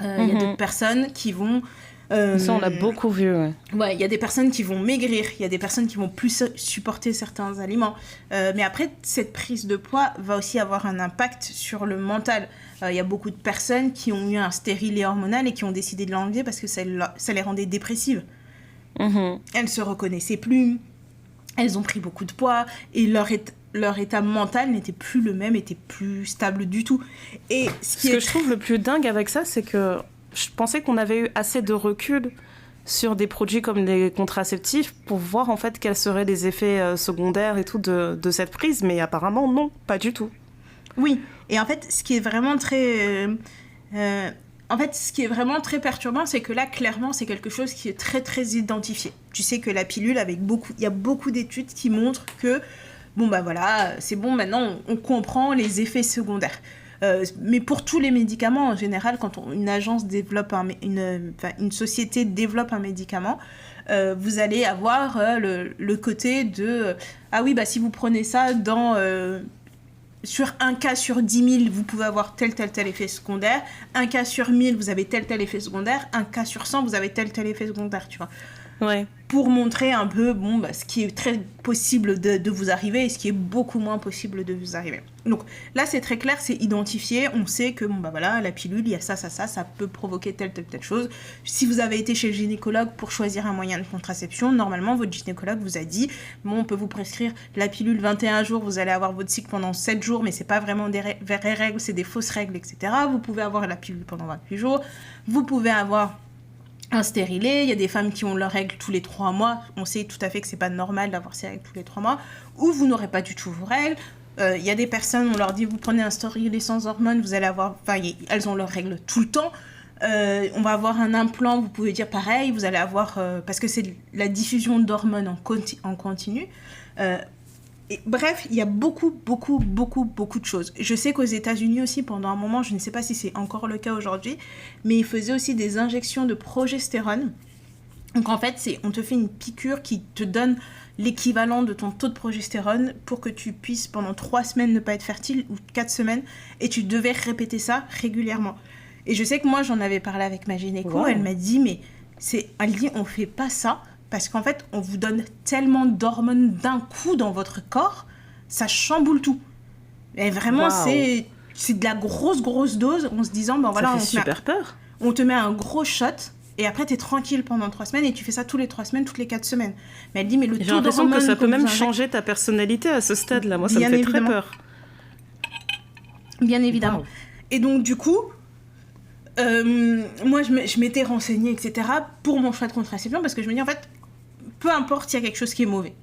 Il y a d'autres personnes qui vont... ça, on l'a beaucoup vu, ouais. Ouais, il y a des personnes qui vont maigrir, il y a des personnes qui vont plus supporter certains aliments. Mais après, cette prise de poids va aussi avoir un impact sur le mental. Il y a beaucoup de personnes qui ont eu un stérilet hormonal et qui ont décidé de l'enlever parce que ça les rendait dépressives. Elles ne se reconnaissaient plus, elles ont pris beaucoup de poids et leur état mental n'était plus le même, était plus stable du tout. Et ce que je trouve le plus dingue avec ça, c'est que je pensais qu'on avait eu assez de recul sur des produits comme les contraceptifs pour voir en fait quels seraient les effets secondaires et tout de cette prise, mais apparemment non, pas du tout. Oui, et en fait, ce qui est vraiment très perturbant, c'est que là, clairement, c'est quelque chose qui est très, très identifié. Tu sais que la pilule, il y a beaucoup d'études qui montrent que, bon, bah voilà, c'est bon, maintenant, on comprend les effets secondaires. Mais pour tous les médicaments, en général, quand une agence développe une société développe un médicament, vous allez avoir le côté de ah oui, bah si vous prenez ça sur un cas sur 10 000, vous pouvez avoir tel effet secondaire. Un cas sur 1000, vous avez tel effet secondaire. Un cas sur 100, vous avez tel effet secondaire, tu vois. Ouais. Pour montrer un peu ce qui est très possible de vous arriver et ce qui est beaucoup moins possible de vous arriver. Donc là, c'est très clair, c'est identifié. On sait que la pilule, il y a ça peut provoquer telle chose. Si vous avez été chez le gynécologue pour choisir un moyen de contraception, normalement, votre gynécologue vous a dit, on peut vous prescrire la pilule 21 jours, vous allez avoir votre cycle pendant 7 jours, mais c'est pas vraiment des vraies règles, c'est des fausses règles, etc. Vous pouvez avoir la pilule pendant 28 jours. Vous pouvez avoir un stérilet, il y a des femmes qui ont leurs règles tous les 3 mois. On sait tout à fait que c'est pas normal d'avoir ces règles tous les 3 mois. Ou vous n'aurez pas du tout vos règles. Il y a des personnes, on leur dit, vous prenez un stérilet sans hormones, vous allez avoir... elles ont leurs règles tout le temps. On va avoir un implant, vous pouvez dire pareil, vous allez avoir... parce que c'est la diffusion d'hormones en continu. Bref, il y a beaucoup de choses. Je sais qu'aux États-Unis aussi, pendant un moment, je ne sais pas si c'est encore le cas aujourd'hui, mais ils faisaient aussi des injections de progestérone. Donc en fait, on te fait une piqûre qui te donne l'équivalent de ton taux de progestérone pour que tu puisses pendant 3 semaines ne pas être fertile ou 4 semaines, et tu devais répéter ça régulièrement. Et je sais que moi, j'en avais parlé avec ma gynéco, Elle m'a dit, elle dit, on fait pas ça. Parce qu'en fait, on vous donne tellement d'hormones d'un coup dans votre corps, ça chamboule tout. Et vraiment, c'est de la grosse dose en se disant, ça fait super peur. On te met un gros shot et après, t'es tranquille pendant 3 semaines et tu fais ça tous les 3 semaines, toutes les 4 semaines. Mais elle dit, mais le taux d'hormones... J'ai l'impression que ça peut même changer ta personnalité à ce stade-là. Moi, ça me fait très peur. Bien évidemment. Wow. Et donc, du coup, moi, je m'étais renseignée, etc., pour mon choix de contraception, parce que je me dis, en fait, peu importe, il y a quelque chose qui est mauvais.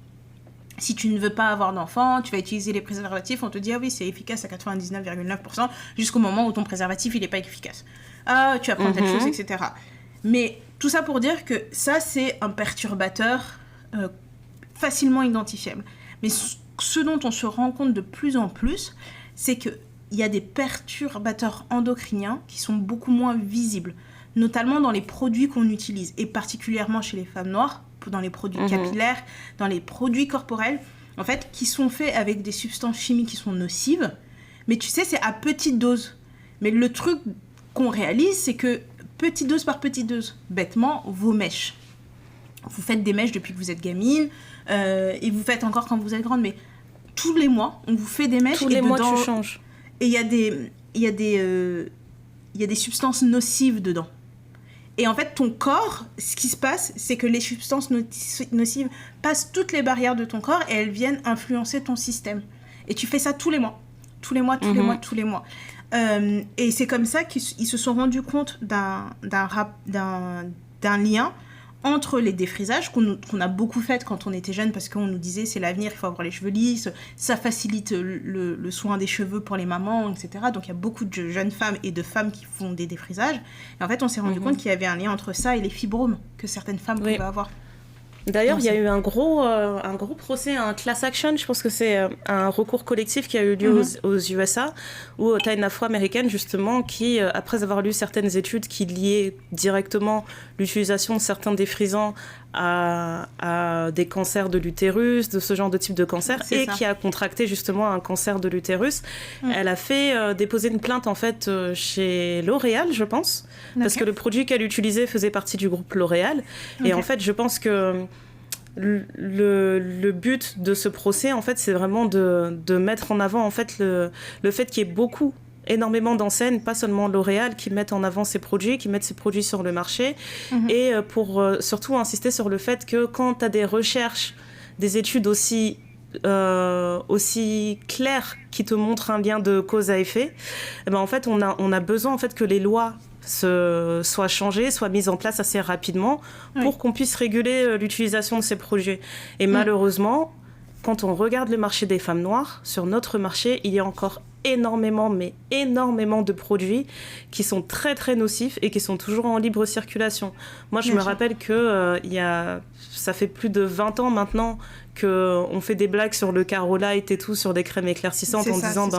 Si tu ne veux pas avoir d'enfant, tu vas utiliser les préservatifs, on te dit, ah oui, c'est efficace à 99,9%, jusqu'au moment où ton préservatif, il n'est pas efficace. Ah, tu vas prendre telle chose, etc. Mais tout ça pour dire que ça, c'est un perturbateur facilement identifiable. Mais ce dont on se rend compte de plus en plus, c'est qu'il y a des perturbateurs endocriniens qui sont beaucoup moins visibles, notamment dans les produits qu'on utilise, et particulièrement chez les femmes noires, dans les produits capillaires, dans les produits corporels, en fait, qui sont faits avec des substances chimiques qui sont nocives. Mais tu sais, c'est à petite dose. Mais le truc qu'on réalise, c'est que petite dose par petite dose, bêtement, vos mèches. Vous faites des mèches depuis que vous êtes gamine, et vous faites encore quand vous êtes grande, mais tous les mois, on vous fait des mèches. Tous les mois, tu changes. Et il y a des substances nocives dedans. Et en fait, ton corps, ce qui se passe, c'est que les substances nocives passent toutes les barrières de ton corps et elles viennent influencer ton système. Et tu fais ça tous les mois. Tous les mois. Et c'est comme ça qu'ils se sont rendus compte d'un lien entre les défrisages qu'on a beaucoup fait quand on était jeune, parce qu'on nous disait c'est l'avenir, il faut avoir les cheveux lisses, ça facilite le soin des cheveux pour les mamans, etc. Donc il y a beaucoup de jeunes femmes et de femmes qui font des défrisages. Et en fait, on s'est rendu compte qu'il y avait un lien entre ça et les fibromes que certaines femmes pouvaient avoir. D'ailleurs, il y a eu un gros procès, un class action, je pense que c'est un recours collectif qui a eu lieu aux USA, où tu as une afro-américaine justement qui, après avoir lu certaines études qui liaient directement l'utilisation de certains défrisants à des cancers de l'utérus, de ce genre de type de cancer, qui a contracté justement un cancer de l'utérus. Elle a fait déposer une plainte en fait chez L'Oréal, je pense, parce que le produit qu'elle utilisait faisait partie du groupe L'Oréal. Et en fait, je pense que le but de ce procès, en fait, c'est vraiment de mettre en avant en fait le fait qu'il y ait énormément d'enseignes, pas seulement L'Oréal, qui mettent en avant ces produits, qui mettent ces produits sur le marché, et pour surtout insister sur le fait que quand tu as des recherches, des études aussi claires qui te montrent un lien de cause à effet, eh ben en fait, on a besoin en fait que les lois soient changées, soient mises en place assez rapidement pour qu'on puisse réguler l'utilisation de ces produits. Et malheureusement, quand on regarde le marché des femmes noires, sur notre marché, il y a encore énormément de produits qui sont très très nocifs et qui sont toujours en libre circulation. Moi, je me rappelle que ça fait plus de 20 ans maintenant qu'on fait des blagues sur le Carolite et tout, sur des crèmes éclaircissantes disant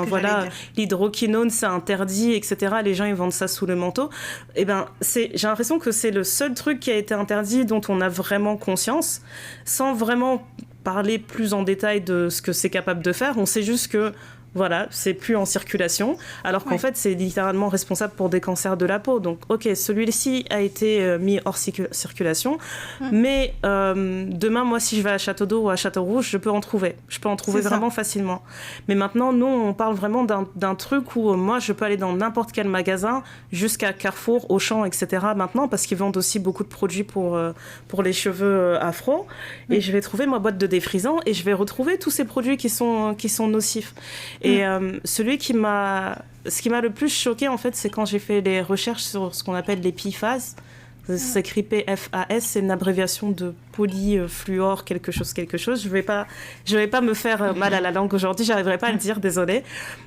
l'hydroquinone c'est interdit, etc. Les gens ils vendent ça sous le manteau. Et j'ai l'impression que c'est le seul truc qui a été interdit dont on a vraiment conscience, sans vraiment parler plus en détail de ce que c'est capable de faire. On sait juste que voilà, c'est plus en circulation, alors qu'en fait, c'est littéralement responsable pour des cancers de la peau. Donc, ok, celui-ci a été mis hors circulation, mais demain, moi, si je vais à Château-d'Eau ou à Château-Rouge, je peux en trouver. Je peux en trouver vraiment facilement. Mais maintenant, nous, on parle vraiment d'un truc où moi, je peux aller dans n'importe quel magasin, jusqu'à Carrefour, Auchan, etc. maintenant, parce qu'ils vendent aussi beaucoup de produits pour les cheveux afro. Et je vais trouver ma boîte de défrisant et je vais retrouver tous ces produits qui sont nocifs. Et ce qui m'a le plus choqué, en fait, c'est quand j'ai fait les recherches sur ce qu'on appelle les PFAS. Ça s'écrit PFAS, c'est une abréviation de polyfluor quelque chose. Je vais pas me faire mal à la langue aujourd'hui, j'arriverai pas à le dire, désolée.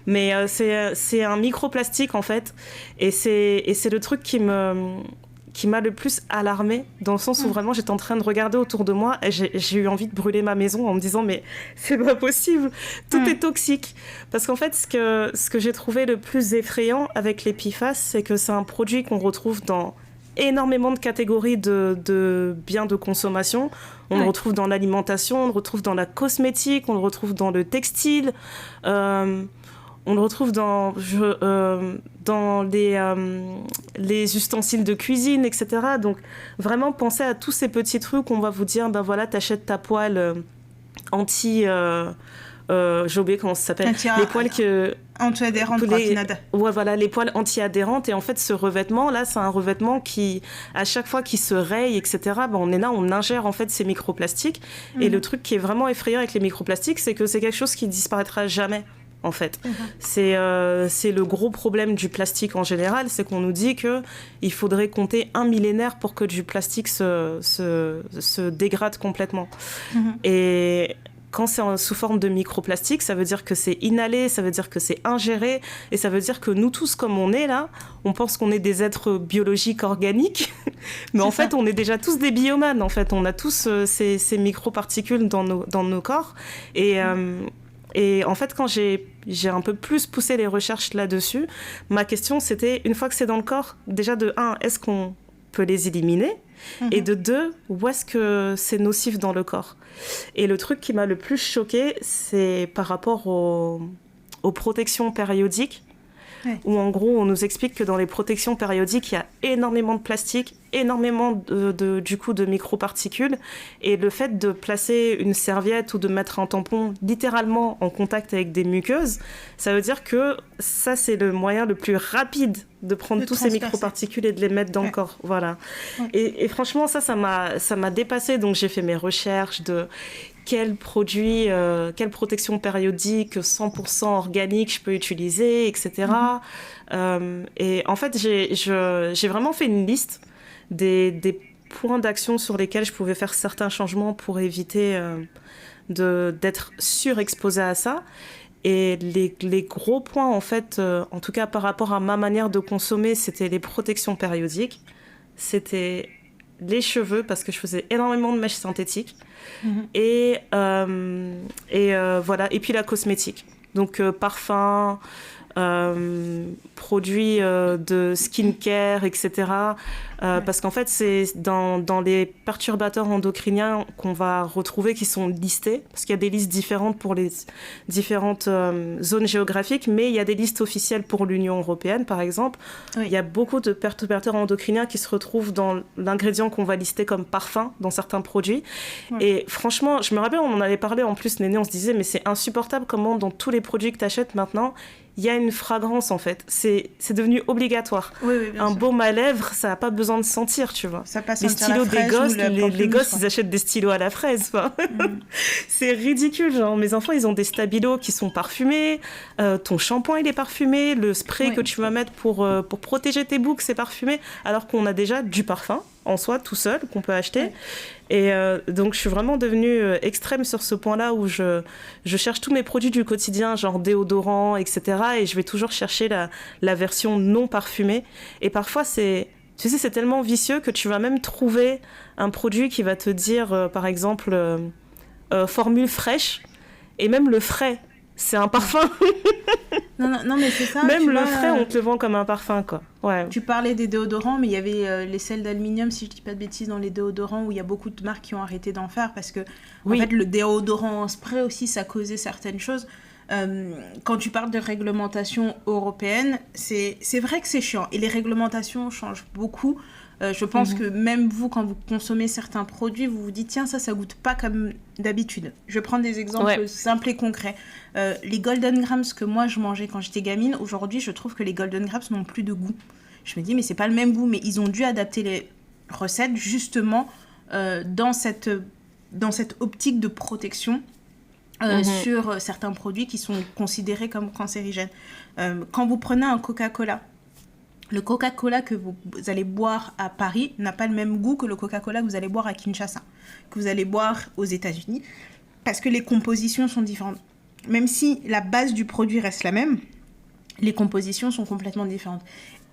Mais c'est un microplastique, en fait. Et c'est le truc qui m'a le plus alarmée, dans le sens où vraiment j'étais en train de regarder autour de moi et j'ai eu envie de brûler ma maison en me disant mais c'est pas possible, tout est toxique. Parce qu'en fait, ce que j'ai trouvé le plus effrayant avec les PFAS, c'est que c'est un produit qu'on retrouve dans énormément de catégories de biens de consommation. On le retrouve dans l'alimentation, on le retrouve dans la cosmétique, on le retrouve dans le textile, on le retrouve dans les ustensiles de cuisine, etc. Donc, vraiment, pensez à tous ces petits trucs. On va vous dire, ben voilà, t'achètes ta poêle anti... j'ai oublié comment ça s'appelle. Les poêles anti-adhérentes. Ouais, voilà, les poêles anti-adhérentes. Et en fait, ce revêtement-là, c'est un revêtement qui, à chaque fois qu'il se raye, etc., ben on est là, on ingère en fait ces microplastiques. Et le truc qui est vraiment effrayant avec les microplastiques, c'est que c'est quelque chose qui disparaîtra jamais. en fait. C'est le gros problème du plastique en général, c'est qu'on nous dit qu'il faudrait compter 1 millénaire pour que du plastique se dégrade complètement. Et quand c'est sous forme de microplastique, ça veut dire que c'est inhalé, ça veut dire que c'est ingéré, et ça veut dire que nous tous, comme on est là, on pense qu'on est des êtres biologiques organiques, mais en fait, on est déjà tous des biomanes, en fait. On a tous ces microparticules dans nos corps. Et en fait, quand j'ai un peu plus poussé les recherches là-dessus, ma question, c'était, une fois que c'est dans le corps, déjà de 1, est-ce qu'on peut les éliminer ? Et de 2, où est-ce que c'est nocif dans le corps ? Et le truc qui m'a le plus choquée, c'est par rapport aux protections périodiques, où en gros, on nous explique que dans les protections périodiques, il y a énormément de plastique, énormément du coup de microparticules, et le fait de placer une serviette ou de mettre un tampon littéralement en contact avec des muqueuses, ça veut dire que ça, c'est le moyen le plus rapide de prendre tous ces microparticules et de les mettre dans le corps. Voilà. Et franchement, ça m'a dépassée. Donc, j'ai fait mes recherches de quels produits, quelle protection périodique 100% organique je peux utiliser, etc. Et en fait, j'ai vraiment fait une liste des points d'action sur lesquels je pouvais faire certains changements pour éviter d'être surexposée à ça. Et les gros points, en fait, en tout cas par rapport à ma manière de consommer, c'était les protections périodiques, c'était les cheveux, parce que je faisais énormément de mèches synthétiques, et voilà, et puis la cosmétique. Donc parfum, produits de skincare, etc. Parce qu'en fait, c'est dans les perturbateurs endocriniens qu'on va retrouver qui sont listés, parce qu'il y a des listes différentes pour les différentes zones géographiques, mais il y a des listes officielles pour l'Union européenne, par exemple. Il y a beaucoup de perturbateurs endocriniens qui se retrouvent dans l'ingrédient qu'on va lister comme parfum dans certains produits. Et franchement, je me rappelle, on en avait parlé en plus, Néné, on se disait, mais c'est insupportable comment dans tous les produits que tu achètes maintenant, il y a une fragrance, en fait. C'est devenu obligatoire. Un baume à lèvres, ça n'a pas besoin de sentir, tu vois. Ça passe les stylos des gosses, les gosses, ils achètent des stylos à la fraise. C'est ridicule. Genre, mes enfants, ils ont des stabilos qui sont parfumés. Ton shampoing, il est parfumé. Le spray que tu vas mettre pour protéger tes boucles, c'est parfumé. Alors qu'on a déjà du parfum en soi, tout seul, qu'on peut acheter. Et donc, je suis vraiment devenue extrême sur ce point-là où je cherche tous mes produits du quotidien, genre déodorant, etc. Et je vais toujours chercher la version non parfumée. Et parfois, c'est tellement vicieux que tu vas même trouver un produit qui va te dire, par exemple, formule fraîche. Et même le frais, c'est un parfum. non, mais c'est ça. Même le frais, on te le vend comme un parfum, quoi. Ouais. Tu parlais des déodorants, mais il y avait les sels d'aluminium, si je dis pas de bêtises, dans les déodorants, où il y a beaucoup de marques qui ont arrêté d'en faire parce que, en fait, le déodorant en spray aussi, ça causait certaines choses. Quand tu parles de réglementation européenne, c'est vrai que c'est chiant. Et les réglementations changent beaucoup. Je pense que même vous, quand vous consommez certains produits, vous vous dites, tiens, ça goûte pas comme d'habitude. Je vais prendre des exemples simples et concrets. Les Golden Grams que moi, je mangeais quand j'étais gamine, aujourd'hui, je trouve que les Golden Grams n'ont plus de goût. Je me dis, mais c'est pas le même goût. Mais ils ont dû adapter les recettes, justement, dans cette optique de protection sur certains produits qui sont considérés comme cancérigènes. Quand vous prenez un Coca-Cola, le Coca-Cola que vous allez boire à Paris n'a pas le même goût que le Coca-Cola que vous allez boire à Kinshasa, que vous allez boire aux États-Unis, parce que les compositions sont différentes. Même si la base du produit reste la même, les compositions sont complètement différentes.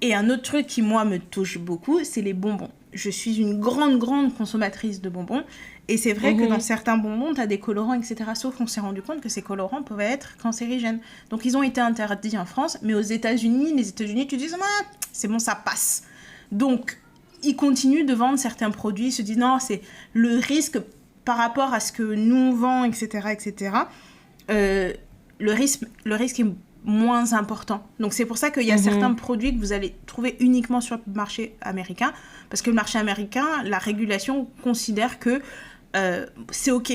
Et un autre truc qui, moi, me touche beaucoup, c'est les bonbons. Je suis une grande consommatrice de bonbons. Et c'est vrai que dans certains bonbons, tu as des colorants, etc. Sauf qu'on s'est rendu compte que ces colorants pouvaient être cancérigènes. Donc, ils ont été interdits en France. Mais aux États-Unis, tu dis, ah, c'est bon, ça passe. Donc, ils continuent de vendre certains produits. Ils se disent, non, c'est le risque par rapport à ce que nous on vend, etc. Le risque est moins important. Donc, c'est pour ça qu'il y a certains produits que vous allez trouver uniquement sur le marché américain. Parce que le marché américain, la régulation considère que c'est OK.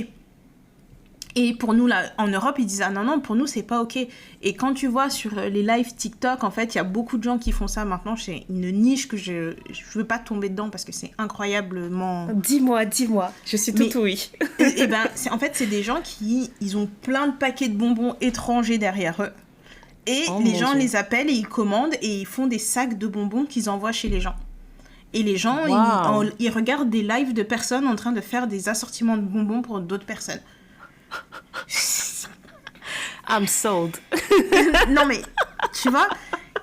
Et pour nous, là, en Europe, ils disent « Ah non, pour nous, c'est pas OK. » Et quand tu vois sur les lives TikTok, en fait, il y a beaucoup de gens qui font ça maintenant. C'est une niche que je veux pas tomber dedans parce que c'est incroyablement... Dis-moi, je suis tout oui. Et ben, en fait, c'est des gens qui ils ont plein de paquets de bonbons étrangers derrière eux. Et les gens les appellent et ils commandent et ils font des sacs de bonbons qu'ils envoient chez les gens. Et les gens, ils regardent des lives de personnes en train de faire des assortiments de bonbons pour d'autres personnes. I'm sold. Non mais, tu vois,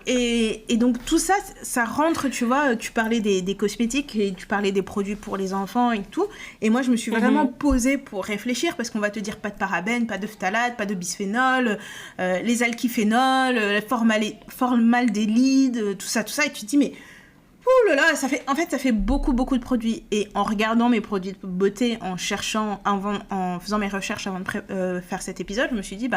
et donc tout ça, ça rentre, tu vois, tu parlais des cosmétiques et tu parlais des produits pour les enfants et tout. Et moi, je me suis vraiment posée pour réfléchir parce qu'on va te dire pas de parabènes, pas de phtalate, pas de bisphénol, les alkyphénols, formaldéhyde, tout ça. Et tu te dis, mais... Ouh là là, ça fait beaucoup de produits. Et en regardant mes produits de beauté, en faisant mes recherches avant de faire cet épisode, je me suis dit,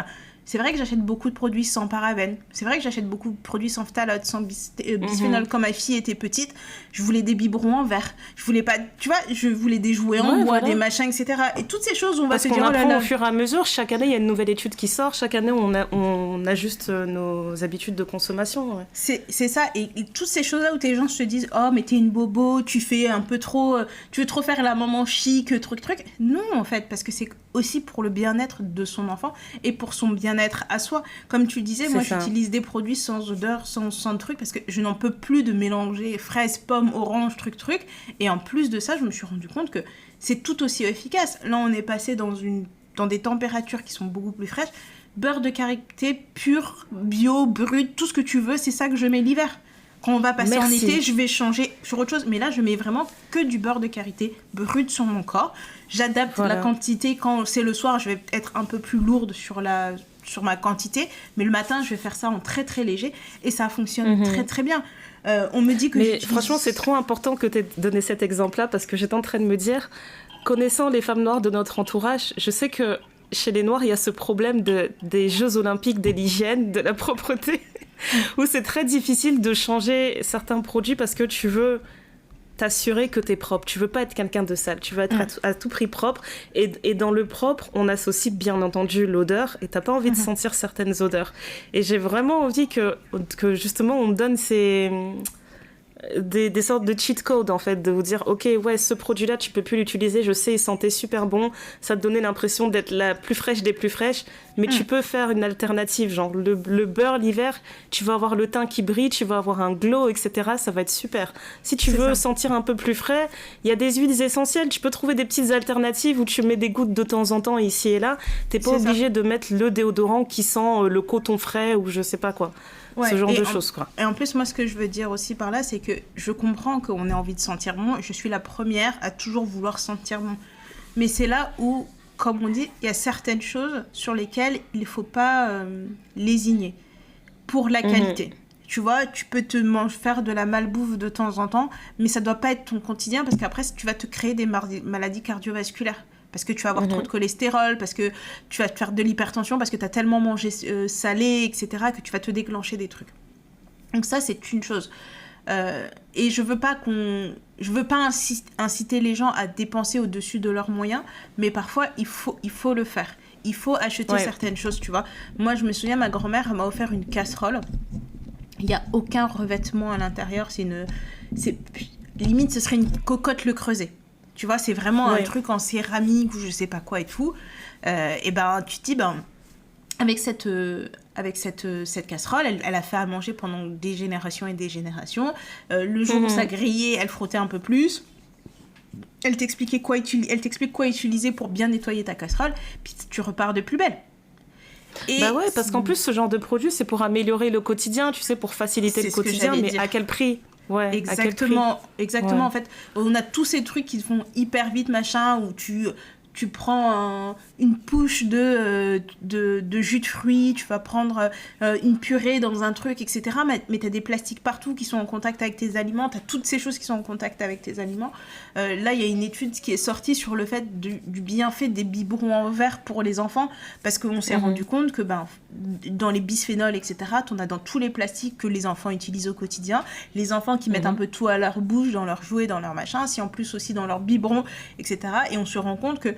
c'est vrai que j'achète beaucoup de produits sans parabènes. C'est vrai que j'achète beaucoup de produits sans phtalate, sans bisphénol. Quand ma fille était petite, je voulais des biberons en verre. Je voulais pas, tu vois, je voulais des jouets en bois, des machins, etc. Et toutes ces choses, on va se dire, oh là là. Au fur et à mesure, chaque année, il y a une nouvelle étude qui sort. Chaque année, on ajuste nos habitudes de consommation. Ouais. C'est ça. Et toutes ces choses-là où les gens se disent, oh, mais t'es une bobo, tu fais un peu trop... tu veux trop faire la maman chic, truc. Non, en fait, parce que c'est aussi pour le bien-être de son enfant et pour son bien-être à soi. Comme tu disais, moi, j'utilise des produits sans odeur, sans truc, parce que je n'en peux plus de mélanger fraises, pommes, oranges, truc. Et en plus de ça, je me suis rendu compte que c'est tout aussi efficace. Là, on est passé dans des températures qui sont beaucoup plus fraîches. Beurre de karité pur, bio, brut, tout ce que tu veux, c'est ça que je mets l'hiver. Quand on va passer en été, je vais changer sur autre chose. Mais là, je mets vraiment que du beurre de karité brut sur mon corps. J'adapte la quantité. Quand c'est le soir, je vais être un peu plus lourde sur ma quantité. Mais le matin, je vais faire ça en très, très léger. Et ça fonctionne très, très bien. On me dit que... Mais franchement, c'est trop important que tu aies donné cet exemple-là parce que j'étais en train de me dire, connaissant les femmes noires de notre entourage, je sais que chez les Noirs, il y a ce problème des Jeux Olympiques, de l'hygiène, de la propreté, où c'est très difficile de changer certains produits parce que tu veux t'assurer que t'es propre. Tu veux pas être quelqu'un de sale. Tu veux être à tout prix propre. Et dans le propre, on associe bien entendu l'odeur et t'as pas envie de sentir certaines odeurs. Et j'ai vraiment envie que justement, on me donne des sortes de cheat codes en fait, de vous dire ok ouais ce produit là tu peux plus l'utiliser, je sais il sentait super bon, ça te donnait l'impression d'être la plus fraîche des plus fraîches, mais tu peux faire une alternative, genre le beurre l'hiver, tu vas avoir le teint qui brille, tu vas avoir un glow, etc. Ça va être super. Si tu veux sentir un peu plus frais, il y a des huiles essentielles, tu peux trouver des petites alternatives où tu mets des gouttes de temps en temps ici et là, t'es pas obligé de mettre le déodorant qui sent le coton frais ou je sais pas quoi. Ce genre de choses, quoi. Et en plus, moi, ce que je veux dire aussi par là, c'est que je comprends qu'on ait envie de sentir bon. Je suis la première à toujours vouloir sentir bon. Mais c'est là où, comme on dit, il y a certaines choses sur lesquelles il ne faut pas lésigner pour la qualité. Tu vois, tu peux faire de la malbouffe de temps en temps, mais ça ne doit pas être ton quotidien parce qu'après, tu vas te créer des maladies cardiovasculaires. Parce que tu vas avoir trop de cholestérol, parce que tu vas te faire de l'hypertension, parce que tu as tellement mangé salé, etc., que tu vas te déclencher des trucs. Donc ça, c'est une chose. Et je veux pas inciter les gens à dépenser au-dessus de leurs moyens, mais parfois, il faut le faire. Il faut acheter certaines choses, tu vois. Moi, je me souviens, ma grand-mère m'a offert une casserole. Il n'y a aucun revêtement à l'intérieur. Limite, ce serait une cocotte le creuset. Tu vois, c'est vraiment un truc en céramique ou je sais pas quoi et tout. Et ben, tu te dis, avec cette casserole, elle a fait à manger pendant des générations et des générations. Le jour où ça grillait, elle frottait un peu plus. Elle t'explique quoi utiliser pour bien nettoyer ta casserole. Puis tu repars de plus belle. Et parce qu'en plus, ce genre de produit, c'est pour améliorer le quotidien, tu sais, pour faciliter le quotidien, mais à quel prix ? Ouais, exactement. En fait, on a tous ces trucs qui se font hyper vite, machin, où tu prends une pouche de jus de fruits, tu vas prendre une purée dans un truc, etc. Mais tu as des plastiques partout qui sont en contact avec tes aliments, tu as toutes ces choses qui sont en contact avec tes aliments. Là, il y a une étude qui est sortie sur le fait du bienfait des biberons en verre pour les enfants, parce qu'on s'est rendu compte que dans les bisphénols, etc., tu en as dans tous les plastiques que les enfants utilisent au quotidien. Les enfants qui mettent un peu tout à leur bouche, dans leurs jouets, dans leurs machins, si en plus aussi dans leurs biberons, etc. Et on se rend compte que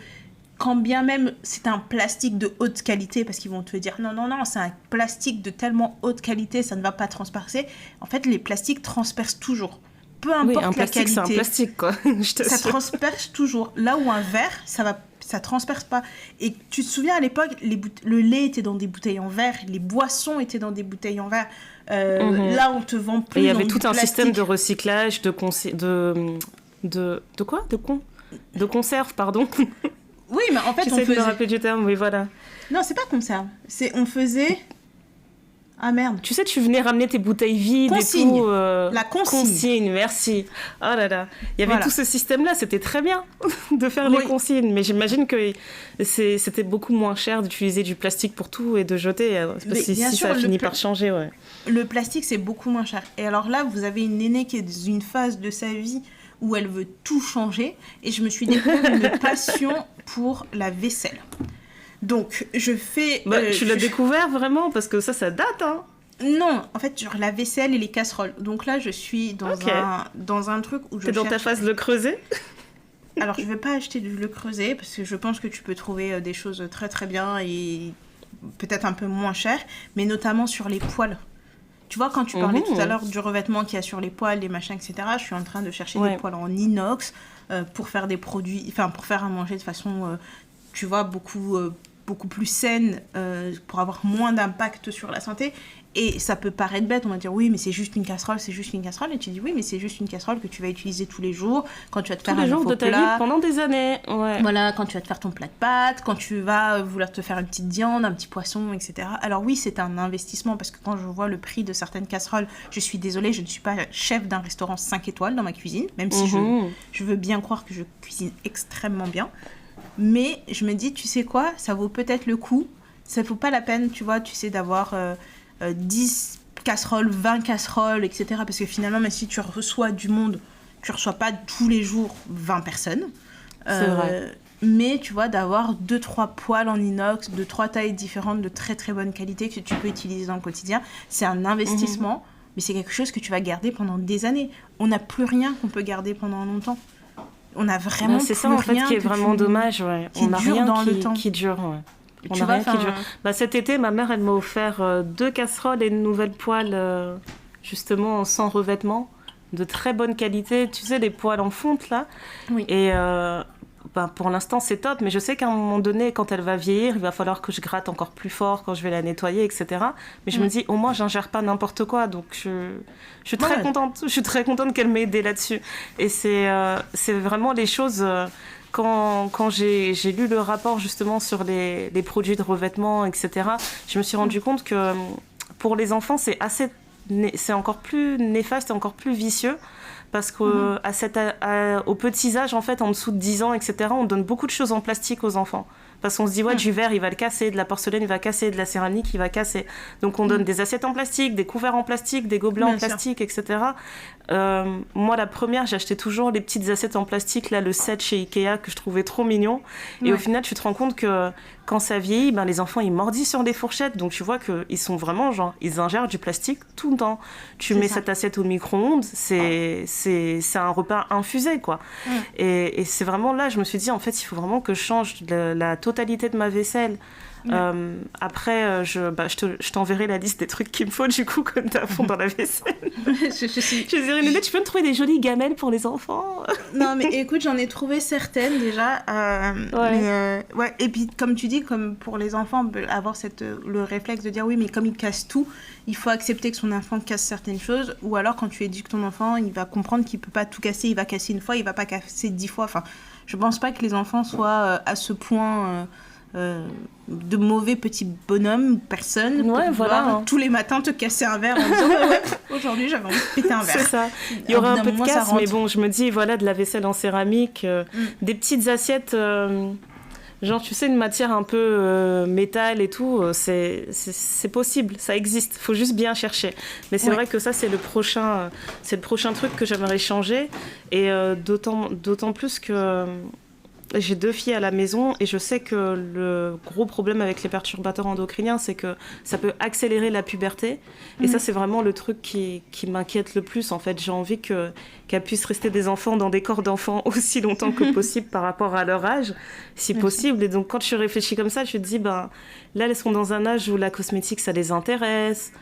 quand bien même c'est un plastique de haute qualité, parce qu'ils vont te dire non, c'est un plastique de tellement haute qualité, ça ne va pas transpercer. En fait, les plastiques transpercent toujours. Peu importe la qualité. C'est un plastique, quoi. Ça transperce toujours. Là où un verre, ça ça transperce pas. Et tu te souviens, à l'époque, le lait était dans des bouteilles en verre, les boissons étaient dans des bouteilles en verre. Là, on te vend plus. Et il y avait tout un plastique. système de recyclage, de quoi de conserve, pardon. Oui, mais en fait, J'essaie de me rappeler du terme, oui, voilà. Non, c'est pas conserve. On faisait... Ah merde. Tu sais, tu venais ramener tes bouteilles vides Consigne. et tout. La consigne. Merci. Oh là là. Il y avait Voilà. tout ce système-là, c'était très bien de faire les consignes. Mais j'imagine que c'était beaucoup moins cher d'utiliser du plastique pour tout et de jeter. Parce que si ça a fini par changer, ouais. Le plastique, c'est beaucoup moins cher. Et alors là, vous avez une aînée qui est dans une phase de sa vie où elle veut tout changer. Et je me suis découvert une passion pour la vaisselle. Donc, je fais... tu l'as découvert vraiment? Parce que ça date, hein. Non, en fait, genre la vaisselle et les casseroles. Donc là, je suis dans un truc où je T'es dans ta phase de le creuser? Alors, je vais pas acheter du le creuser parce que je pense que tu peux trouver des choses très très bien et peut-être un peu moins chères, mais notamment sur les poêles. Tu vois, quand tu parlais tout à l'heure du revêtement qu'il y a sur les poêles, les machins, etc., je suis en train de chercher des poêles en inox pour faire des produits, enfin, pour faire à manger de façon, tu vois, beaucoup plus saine, pour avoir moins d'impact sur la santé. Et ça peut paraître bête, on va dire oui, mais c'est juste une casserole, c'est juste une casserole. Et tu dis oui, mais c'est juste une casserole que tu vas utiliser tous les jours, quand tu vas te faire un nouveau plat. Tous les jours de ta vie, pendant des années. Ouais. Voilà, quand tu vas te faire ton plat de pâtes, quand tu vas vouloir te faire une petite viande, un petit poisson, etc. Alors oui, c'est un investissement, parce que quand je vois le prix de certaines casseroles, je suis désolée, je ne suis pas chef d'un restaurant 5 étoiles dans ma cuisine, même si je veux bien croire que je cuisine extrêmement bien. Mais je me dis, tu sais quoi, ça vaut peut-être le coup, ça vaut pas la peine, tu vois, tu sais, d'avoir 10 casseroles, 20 casseroles, etc. Parce que finalement, même si tu reçois du monde, tu reçois pas tous les jours 20 personnes. C'est vrai. Mais tu vois, d'avoir 2-3 poêles en inox, de 3 tailles différentes, de très très bonne qualité que tu peux utiliser dans le quotidien, c'est un investissement, mais c'est quelque chose que tu vas garder pendant des années. On n'a plus rien qu'on peut garder pendant longtemps. On a vraiment c'est ça en fait qui est vraiment dommage, ouais. Qui on a dure rien dans le temps. Qui dure, ouais. On a rien qui dure. Cet été, ma mère, elle m'a offert 2 casseroles et une nouvelle poêle, justement sans revêtement, de très bonne qualité. Tu sais, les poêles en fonte là. Oui. Et pour l'instant, c'est top, mais je sais qu'à un moment donné, quand elle va vieillir, il va falloir que je gratte encore plus fort quand je vais la nettoyer, etc. Mais je me dis, au moins, j'ingère pas n'importe quoi, donc je suis très contente. Je suis très contente qu'elle m'ait aidée là-dessus. Et c'est vraiment les choses... Quand j'ai lu le rapport justement sur les produits de revêtement, etc., je me suis rendu compte que pour les enfants, c'est encore plus néfaste et encore plus vicieux. Parce qu'aux petits âges, en fait, en dessous de 10 ans, etc., on donne beaucoup de choses en plastique aux enfants. Parce qu'on se dit, du verre, il va le casser, de la porcelaine, il va casser, de la céramique, il va casser. Donc, on donne des assiettes en plastique, des couverts en plastique, des gobelets en plastique, etc. Moi, la première, j'achetais toujours les petites assiettes en plastique, là, le set chez Ikea, que je trouvais trop mignon. Et au final, tu te rends compte que quand ça vieillit, les enfants, ils mordissent sur des fourchettes. Donc, tu vois qu'ils sont vraiment, ils ingèrent du plastique tout le temps. Tu mets cette assiette au micro-ondes, c'est un repas infusé, quoi. Et c'est vraiment là, je me suis dit, en fait, il faut vraiment que je change la totalité de ma vaisselle. Après, je t'enverrai la liste des trucs qu'il me faut, du coup, comme t'as à fond dans la vaisselle. Je dirais, Néné, tu peux me trouver des jolies gamelles pour les enfants? Non, mais écoute, j'en ai trouvé certaines déjà. Et puis, comme tu dis, comme pour les enfants, avoir le réflexe de dire oui, mais comme il casse tout, il faut accepter que son enfant casse certaines choses. Ou alors, quand tu éduques ton enfant, il va comprendre qu'il peut pas tout casser. Il va casser une fois, il va pas casser 10 fois. Enfin, je pense pas que les enfants soient à ce point... de mauvais petits bonhommes ou personnes tous les matins te casser un verre en disant aujourd'hui j'avais envie de péter un verre. C'est ça. Il y aura un peu de casse, mais bon, je me dis de la vaisselle en céramique, des petites assiettes, genre tu sais, une matière un peu métal et tout, c'est possible, ça existe, faut juste bien chercher. Mais c'est vrai que ça c'est le prochain truc que j'aimerais changer, et d'autant plus que j'ai 2 filles à la maison et je sais que le gros problème avec les perturbateurs endocriniens, c'est que ça peut accélérer la puberté. Et ça, c'est vraiment le truc qui m'inquiète le plus. En fait, j'ai envie qu'elles puissent rester des enfants dans des corps d'enfants aussi longtemps que possible par rapport à leur âge, si possible. Et donc, quand je réfléchis comme ça, je te dis, là, elles sont dans un âge où la cosmétique, ça les intéresse.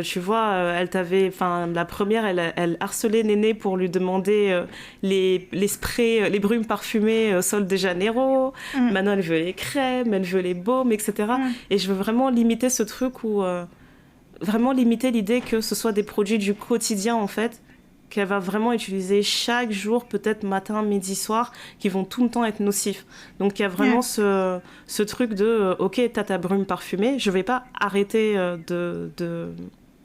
Tu vois, la première, elle harcelait Néné pour lui demander les sprays, les brumes parfumées Sol de Janeiro. Maintenant, elle veut les crèmes, elle veut les baumes, etc. Et je veux vraiment limiter ce truc où... vraiment limiter l'idée que ce soit des produits du quotidien, en fait, qu'elle va vraiment utiliser chaque jour, peut-être matin, midi, soir, qui vont tout le temps être nocifs. Donc il y a vraiment ce truc de ok, t'as ta brume parfumée, je vais pas arrêter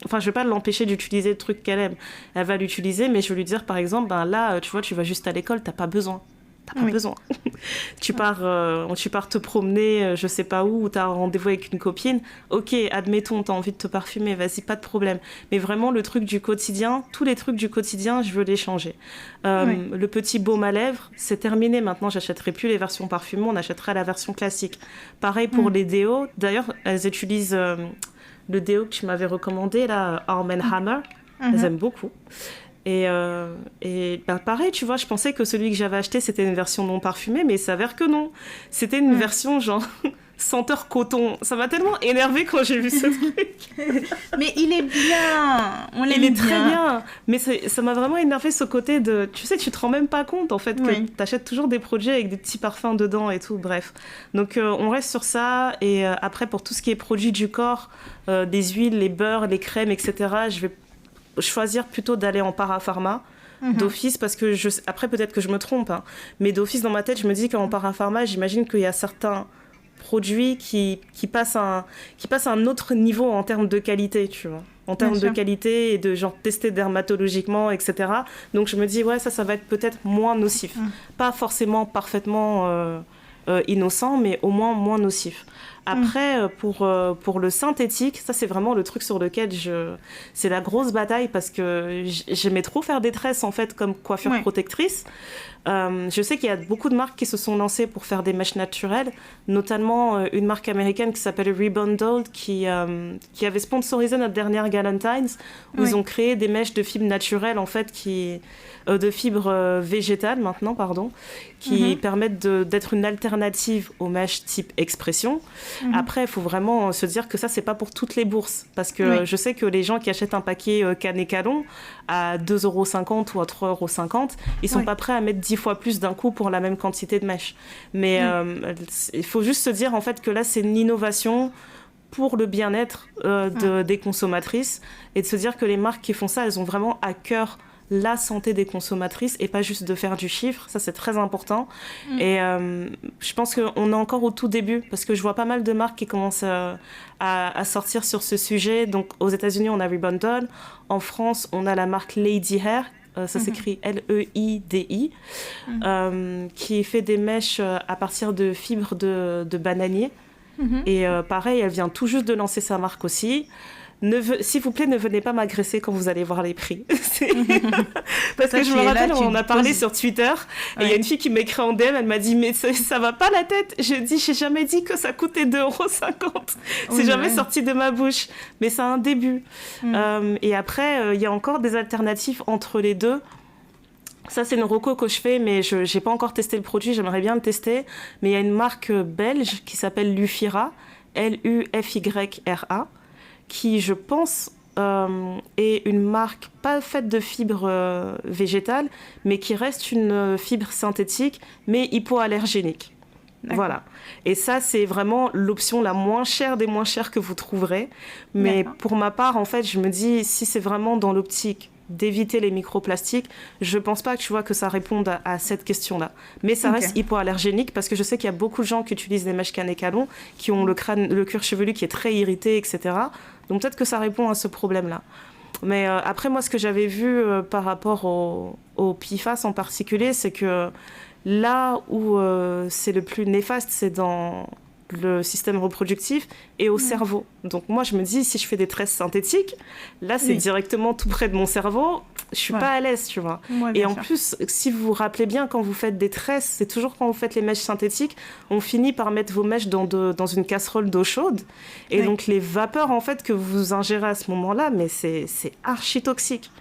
Enfin, je vais pas l'empêcher d'utiliser le truc qu'elle aime. Elle va l'utiliser, mais je vais lui dire, par exemple, ben là, tu vois, tu vas juste à l'école, t'as pas besoin. T'as pas besoin. Tu pars te promener, je sais pas où, ou t'as un rendez-vous avec une copine. Ok, admettons, t'as envie de te parfumer, vas-y, pas de problème. Mais vraiment, le truc du quotidien, tous les trucs du quotidien, je veux les changer. Le petit baume à lèvres, c'est terminé. Maintenant, j'achèterai plus les versions parfumées, on achètera la version classique. Pareil pour les déos. D'ailleurs, elles utilisent le déo que tu m'avais recommandé, là, Arm & Hammer. Elles aiment beaucoup. Et pareil, tu vois, je pensais que celui que j'avais acheté, c'était une version non parfumée, mais il s'avère que non. C'était une version genre senteur coton. Ça m'a tellement énervée quand j'ai vu ce truc. Mais il est bien. On l'aime bien. Il est très bien. Mais ça m'a vraiment énervé ce côté de... Tu sais, tu te rends même pas compte, en fait, que t'achètes toujours des produits avec des petits parfums dedans et tout, bref. Donc, on reste sur ça. Et après, pour tout ce qui est produits du corps, des huiles, les beurres, les crèmes, etc., je vais choisir plutôt d'aller en parapharma d'office, parce que après peut-être que je me trompe, hein, mais d'office dans ma tête je me dis qu'en parapharma j'imagine qu'il y a certains produits qui passent un autre niveau en termes de qualité, tu vois, en termes de qualité et de genre tester dermatologiquement, etc. Donc je me dis ça va être peut-être moins nocif, pas forcément parfaitement innocent, mais au moins moins nocif. Après, pour le synthétique, ça c'est vraiment le truc sur lequel c'est la grosse bataille, parce que j'aimais trop faire des tresses en fait comme coiffure protectrice. Je sais qu'il y a beaucoup de marques qui se sont lancées pour faire des mèches naturelles, notamment une marque américaine qui s'appelle Rebundled qui avait sponsorisé notre dernière Galentine's, où ils ont créé des mèches de fibres naturelles en fait de fibres végétales maintenant, pardon, qui permettent d'être une alternative aux mèches type expression. Après, il faut vraiment se dire que ça, c'est pas pour toutes les bourses, parce que je sais que les gens qui achètent un paquet Canet Calon à 2,50 € ou à 3,50 €, ils sont pas prêts à mettre 10 fois plus d'un coup pour la même quantité de mèches. Mais il faut juste se dire en fait que là, c'est une innovation pour le bien-être des consommatrices, et de se dire que les marques qui font ça, elles ont vraiment à cœur la santé des consommatrices et pas juste de faire du chiffre. Ça, c'est très important. Et je pense qu'on est encore au tout début, parce que je vois pas mal de marques qui commencent à sortir sur ce sujet. Donc, aux États-Unis, on a Rebundled. En France, on a la marque Lady Hair. Ça s'écrit Leidi, qui fait des mèches à partir de fibres de bananier. Et pareil, elle vient tout juste de lancer sa marque aussi. S'il vous plaît, ne venez pas m'agresser quand vous allez voir les prix. Parce que je me rappelle, on a parlé sur Twitter, et il y a une fille qui m'écrit en DM, elle m'a dit « Mais ça va pas la tête ?» J'ai jamais dit que ça coûtait 2,50 €. C'est jamais sorti de ma bouche. Mais c'est un début. Et après, il y a encore des alternatives entre les deux. Ça, c'est une reco que je fais, mais je n'ai pas encore testé le produit, j'aimerais bien le tester. Mais il y a une marque belge qui s'appelle Lufira, Lufyra, qui, je pense, est une marque pas faite de fibres végétales, mais qui reste une fibre synthétique, mais hypoallergénique. Voilà. Et ça, c'est vraiment l'option la moins chère des moins chères que vous trouverez. Mais pour ma part, en fait, je me dis, si c'est vraiment dans l'optique d'éviter les microplastiques, je pense pas que tu vois que ça réponde à cette question-là. Mais ça reste hypoallergénique, parce que je sais qu'il y a beaucoup de gens qui utilisent des mèches Canet Calon, qui ont le cuir chevelu qui est très irrité, etc. Donc peut-être que ça répond à ce problème-là. Mais après, moi, ce que j'avais vu par rapport au PFAS en particulier, c'est que là où c'est le plus néfaste, c'est dans le système reproductif et au cerveau. Donc moi, je me dis, si je fais des tresses synthétiques, là, c'est directement tout près de mon cerveau. Je suis pas à l'aise, tu vois. Et en plus, si vous vous rappelez bien, quand vous faites des tresses, c'est toujours quand vous faites les mèches synthétiques, on finit par mettre vos mèches dans une casserole d'eau chaude. Et donc, les vapeurs, en fait, que vous ingérez à ce moment-là, mais c'est archi toxique.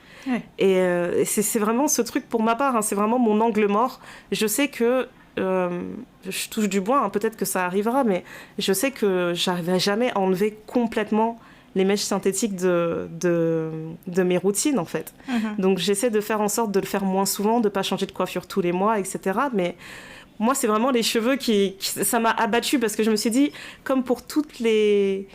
Et c'est vraiment ce truc, pour ma part, hein, c'est vraiment mon angle mort. Je sais que je touche du bois, hein, peut-être que ça arrivera, mais je sais que j'arriverai jamais à enlever complètement les mèches synthétiques de mes routines, en fait. Donc, j'essaie de faire en sorte de le faire moins souvent, de ne pas changer de coiffure tous les mois, etc. Mais moi, c'est vraiment les cheveux ça m'a abattue parce que je me suis dit, comme pour tous les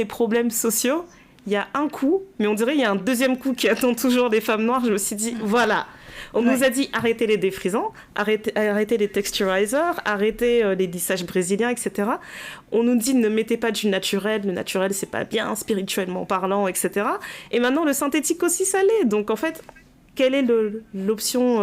problèmes sociaux, il y a un coup, mais on dirait qu'il y a un deuxième coup qui attend toujours les femmes noires. Je me suis dit, voilà. On nous a dit arrêtez les défrisants, arrêtez les texturizers, arrêtez les lissages brésiliens, etc. On nous dit ne mettez pas du naturel, le naturel c'est pas bien spirituellement parlant, etc. Et maintenant le synthétique aussi ça l'est. Donc en fait, quelle est l'option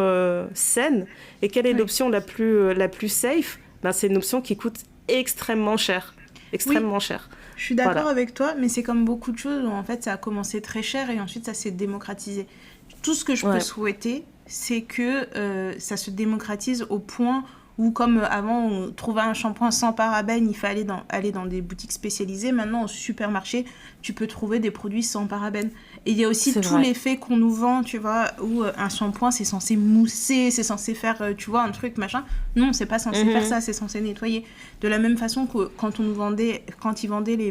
saine et quelle est l'option la plus safe? C'est une option qui coûte extrêmement cher. Extrêmement cher. Je suis d'accord avec toi, mais c'est comme beaucoup de choses où en fait ça a commencé très cher et ensuite ça s'est démocratisé. Tout ce que je peux souhaiter, c'est que ça se démocratise au point où, comme avant, on trouvait un shampoing sans parabènes, il fallait aller dans des boutiques spécialisées. Maintenant, au supermarché, tu peux trouver des produits sans parabènes. Et il y a aussi tout l'effet qu'on nous vend, tu vois, où un shampoing, c'est censé mousser, c'est censé faire, tu vois, un truc, machin. Non, c'est pas censé faire ça, c'est censé nettoyer. De la même façon que quand ils vendaient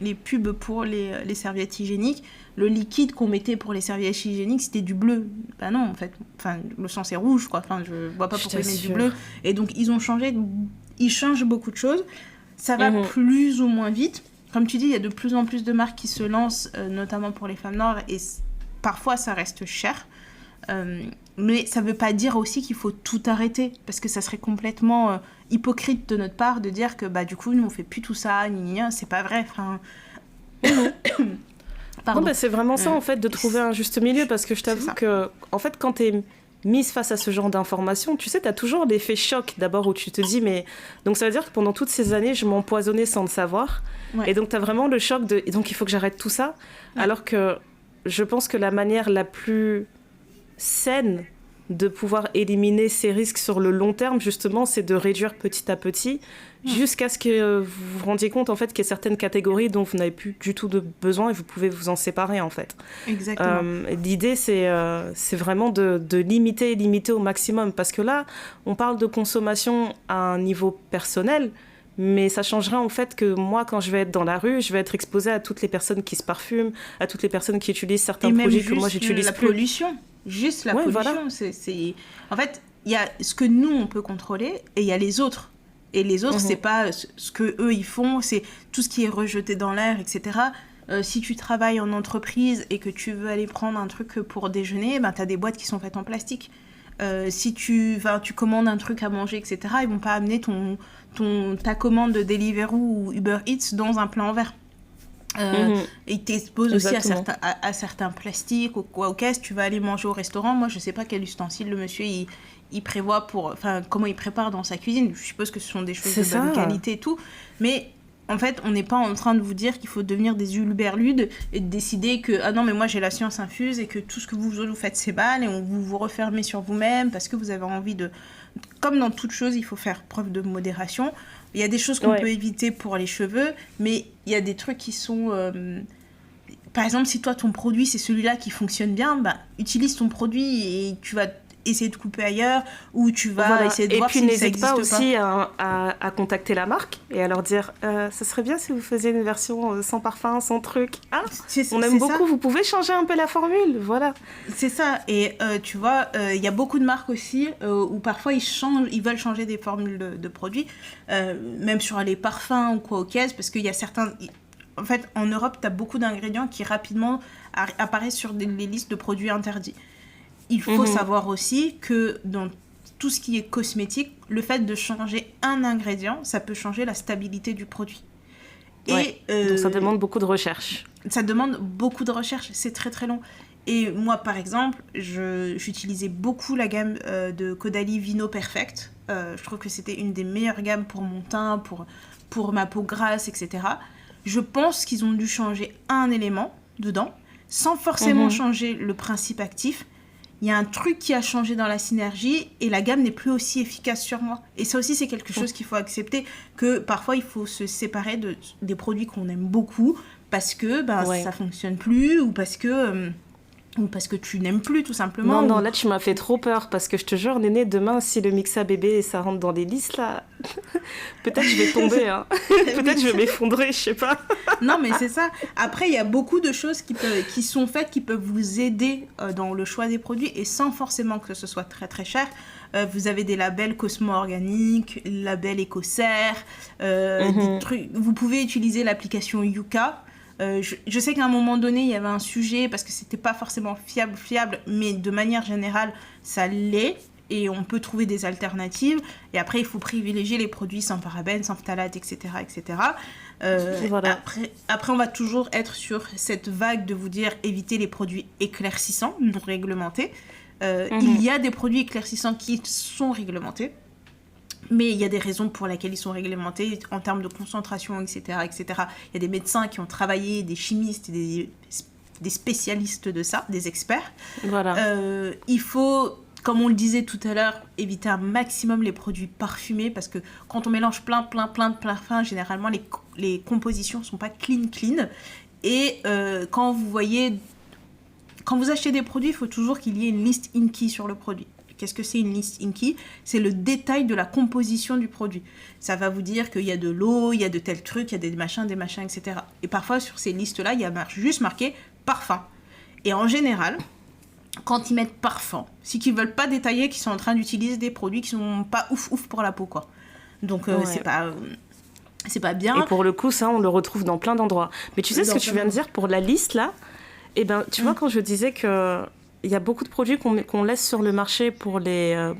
les pubs pour les serviettes hygiéniques, le liquide qu'on mettait pour les serviettes hygiéniques, c'était du bleu. Ben non, en fait. Enfin, le sang, c'est rouge, quoi. Enfin, je vois pas pourquoi ils mettent du bleu. Et donc, ils changent beaucoup de choses. Ça va plus ou moins vite. Comme tu dis, il y a de plus en plus de marques qui se lancent, notamment pour les femmes noires, et parfois, ça reste cher. Mais ça veut pas dire aussi qu'il faut tout arrêter, parce que ça serait complètement hypocrite de notre part de dire que, bah, du coup, nous, on fait plus tout ça, c'est pas vrai. Enfin... Non, c'est vraiment ça, en fait, de trouver un juste milieu, parce que je t'avoue que, en fait, quand t'es mise face à ce genre d'informations, tu sais, t'as toujours l'effet choc, d'abord, où tu te dis, mais... Donc, ça veut dire que pendant toutes ces années, je m'empoisonnais sans le savoir, et donc, t'as vraiment le choc de... Et donc, il faut que j'arrête tout ça, alors que je pense que la manière la plus saine de pouvoir éliminer ces risques sur le long terme, justement, c'est de réduire petit à petit, jusqu'à ce que vous vous rendiez compte, en fait, qu'il y a certaines catégories dont vous n'avez plus du tout de besoin et vous pouvez vous en séparer, en fait. Exactement. L'idée, c'est vraiment de limiter au maximum, parce que là, on parle de consommation à un niveau personnel, mais ça changerait en fait que moi, quand je vais être dans la rue, je vais être exposée à toutes les personnes qui se parfument, à toutes les personnes qui utilisent certains produits que moi, j'utilise plus. Pollution. Juste la pollution. Voilà. En fait, il y a ce que nous, on peut contrôler et il y a les autres. Et les autres, c'est pas ce que eux ils font, c'est tout ce qui est rejeté dans l'air, etc. Si tu travailles en entreprise et que tu veux aller prendre un truc pour déjeuner, ben, tu as des boîtes qui sont faites en plastique. Si tu commandes un truc à manger, etc., ils vont pas amener ta commande de Deliveroo ou Uber Eats dans un plat en verre. Ils t'exposent aussi à certains plastiques ou quoi. Ok, si tu vas aller manger au restaurant, moi je sais pas quel ustensile le monsieur il prévoit comment il prépare dans sa cuisine. Je suppose que ce sont des choses de bonne qualité et tout, mais en fait on n'est pas en train de vous dire qu'il faut devenir des hurluberludes et de décider que ah non mais moi j'ai la science infuse et que tout ce que vous faites c'est mal et vous vous refermez sur vous-même parce que vous avez envie de... Comme dans toute chose, il faut faire preuve de modération. Il y a des choses qu'on peut éviter pour les cheveux, mais il y a des trucs qui sont... Par exemple, si toi, ton produit, c'est celui-là qui fonctionne bien, bah, utilise ton produit et tu vas essayer de couper ailleurs ou tu vas essayer de voir si ça existe pas. Et puis, n'hésite pas aussi à contacter la marque et à leur dire ce serait bien si vous faisiez une version sans parfum, sans truc. Ah, on aime beaucoup, ça. Vous pouvez changer un peu la formule, voilà. C'est ça. Et tu vois, il y a beaucoup de marques aussi où parfois ils veulent changer des formules de produits, même sur les parfums ou quoi aux caisses, parce qu'il y a certains... En fait, en Europe, tu as beaucoup d'ingrédients qui rapidement apparaissent sur les listes de produits interdits. Il faut savoir aussi que dans tout ce qui est cosmétique, le fait de changer un ingrédient, ça peut changer la stabilité du produit. Ouais, donc ça demande beaucoup de recherche. Ça demande beaucoup de recherche, c'est très très long. Et moi, par exemple, j'utilisais beaucoup la gamme de Caudalie Vino Perfect. Je trouve que c'était une des meilleures gammes pour mon teint, pour ma peau grasse, etc. Je pense qu'ils ont dû changer un élément dedans, sans forcément changer le principe actif. Il y a un truc qui a changé dans la synergie et la gamme n'est plus aussi efficace sur moi. Et ça aussi, c'est quelque chose qu'il faut accepter, que parfois, il faut se séparer des produits qu'on aime beaucoup parce que ça ne fonctionne plus ou parce que ou parce que tu n'aimes plus tout simplement. Non, là tu m'as fait trop peur parce que je te jure, Néné, demain si le Mixa bébé ça rentre dans les listes là, peut-être je vais tomber, hein. Peut-être je vais m'effondrer, je sais pas. Non, mais c'est ça. Après, il y a beaucoup de choses qui sont faites qui peuvent vous aider dans le choix des produits et sans forcément que ce soit très très cher. Vous avez des labels Cosmo Organique, label Écossaire, des trucs. Vous pouvez utiliser l'application Yuka. Je sais qu'à un moment donné, il y avait un sujet parce que c'était pas forcément fiable, mais de manière générale, ça l'est. Et on peut trouver des alternatives. Et après, il faut privilégier les produits sans parabènes, sans phtalates, etc. etc. Voilà. Après, on va toujours être sur cette vague de vous dire éviter les produits éclaircissants, non réglementés. Il y a des produits éclaircissants qui sont réglementés. Mais il y a des raisons pour lesquelles ils sont réglementés en termes de concentration, etc., etc. Il y a des médecins qui ont travaillé, des chimistes, des spécialistes de ça, des experts. Voilà. Il faut, comme on le disait tout à l'heure, éviter un maximum les produits parfumés parce que quand on mélange plein de parfums, généralement les compositions ne sont pas clean. Et quand vous achetez des produits, il faut toujours qu'il y ait une liste INCI sur le produit. Qu'est-ce que c'est une liste INCI ? C'est le détail de la composition du produit. Ça va vous dire qu'il y a de l'eau, il y a de tels trucs, il y a des machins, etc. Et parfois, sur ces listes-là, il y a juste marqué « parfum ». Et en général, quand ils mettent « parfum », c'est qu'ils ne veulent pas détailler qu'ils sont en train d'utiliser des produits qui ne sont pas ouf pour la peau, quoi. Donc, c'est pas bien. Et pour le coup, ça, on le retrouve dans plein d'endroits. Mais tu sais ce que tu viens de dire pour la liste, là ? Eh ben, tu vois, quand je disais que... Il y a beaucoup de produits qu'on laisse sur le marché pour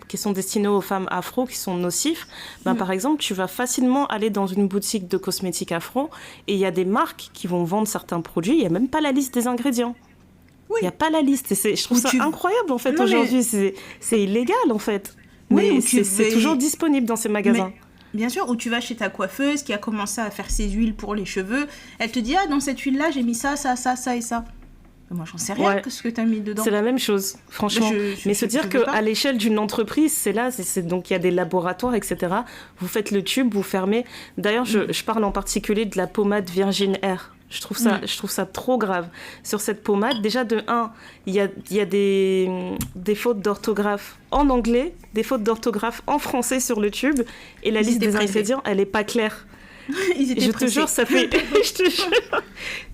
qui sont destinés aux femmes afro, qui sont nocifs. Par exemple, tu vas facilement aller dans une boutique de cosmétiques afro et il y a des marques qui vont vendre certains produits. Il n'y a même pas la liste des ingrédients. Oui. Il n'y a pas la liste. Et je trouve ça incroyable, en fait, aujourd'hui. C'est illégal, en fait. Mais c'est toujours disponible dans ces magasins. Bien sûr, où tu vas chez ta coiffeuse qui a commencé à faire ses huiles pour les cheveux. Elle te dit, dans cette huile-là, j'ai mis ça et ça. Moi, j'en sais rien ce que tu as mis dedans. C'est la même chose, franchement. Mais se dire qu'à l'échelle d'une entreprise, donc il y a des laboratoires, etc. Vous faites le tube, vous fermez. D'ailleurs, je parle en particulier de la pommade Virgin Air. Je trouve ça trop grave. Sur cette pommade, déjà de 1, il y a des fautes d'orthographe en anglais, des fautes d'orthographe en français sur le tube, et la liste des ingrédients, elle n'est pas claire. Je te jure, ça fait... je te jure.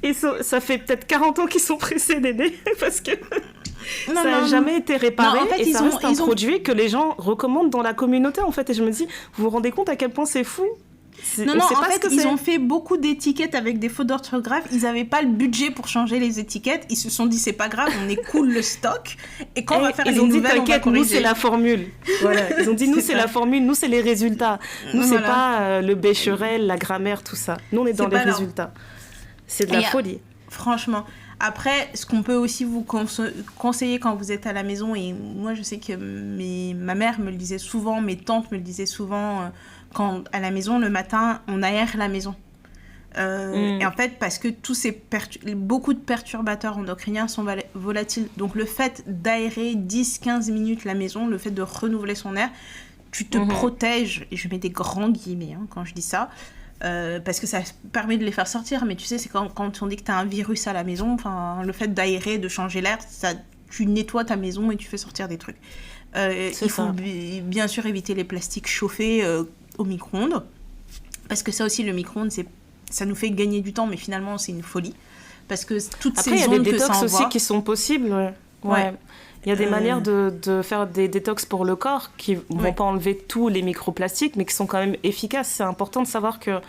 Et ça fait peut-être 40 ans qu'ils sont pressés, Néné, parce que ça n'a jamais été réparé. Non, en fait, et ça reste un produit que les gens recommandent dans la communauté, en fait. Et je me dis, vous vous rendez compte à quel point c'est fou ? En fait, ils ont fait beaucoup d'étiquettes avec des fautes d'orthographe. Ils n'avaient pas le budget pour changer les étiquettes. Ils se sont dit, c'est pas grave, on écoule le stock. Et quand on va faire les nouvelles, on va corriger. Nous, c'est la formule. Voilà. Ils ont dit, nous, c'est la formule, nous, c'est les résultats. Nous, c'est pas le Becherel, la grammaire, tout ça. Nous, on est dans les résultats. C'est de la folie. Franchement. Après, ce qu'on peut aussi vous conseiller quand vous êtes à la maison, et moi, je sais que ma mère me le disait souvent, mes tantes me le disaient souvent... quand à la maison, le matin, on aère la maison. Et en fait, parce que beaucoup de perturbateurs endocriniens sont volatiles. Donc, le fait d'aérer 10-15 minutes la maison, le fait de renouveler son air, tu te protèges. Et je mets des grands guillemets quand je dis ça. Parce que ça permet de les faire sortir. Mais tu sais, c'est quand on dit que tu as un virus à la maison, le fait d'aérer, de changer l'air, tu nettoies ta maison et tu fais sortir des trucs. Il faut bien sûr éviter les plastiques chauffés au micro-ondes, parce que ça aussi, le micro-ondes, ça nous fait gagner du temps, mais finalement, c'est une folie, parce que toutes ces ondes que ça envoie... Après, il y a des détox aussi qui sont possibles. Ouais. Il y a des manières de faire des détox pour le corps qui ne vont pas enlever tous les microplastiques, mais qui sont quand même efficaces. C'est important de savoir que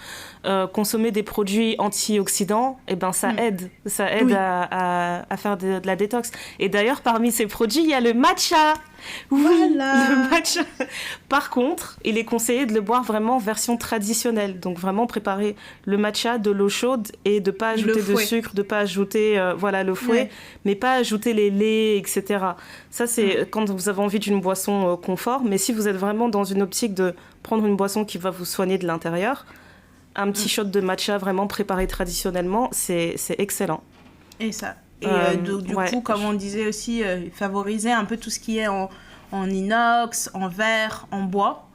consommer des produits antioxydants, ça aide. Ça aide à faire de la détox. Et d'ailleurs, parmi ces produits, il y a le matcha. Oui, le matcha. Par contre, il est conseillé de le boire vraiment version traditionnelle. Donc vraiment préparer le matcha, de l'eau chaude et de ne pas ajouter de sucre, de ne pas ajouter le fouet, mais pas ajouter les laits, etc. Ça, c'est quand vous avez envie d'une boisson confort. Mais si vous êtes vraiment dans une optique de prendre une boisson qui va vous soigner de l'intérieur, un petit shot de matcha vraiment préparé traditionnellement, c'est excellent. Et ça. Et du coup, comme on disait aussi, favoriser un peu tout ce qui est en inox, en verre, en bois,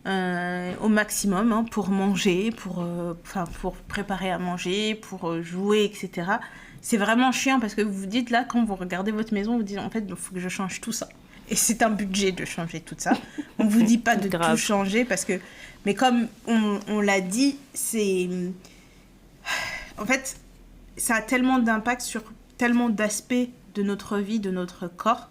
au maximum, pour manger, pour préparer à manger, pour jouer, etc. c'est vraiment chiant parce que vous vous dites là, quand vous regardez votre maison, vous dites en fait, il faut que je change tout ça. Et c'est un budget de changer tout ça. On ne vous dit pas de tout changer parce que... Mais comme on l'a dit, c'est... En fait, ça a tellement d'impact sur tellement d'aspects de notre vie, de notre corps,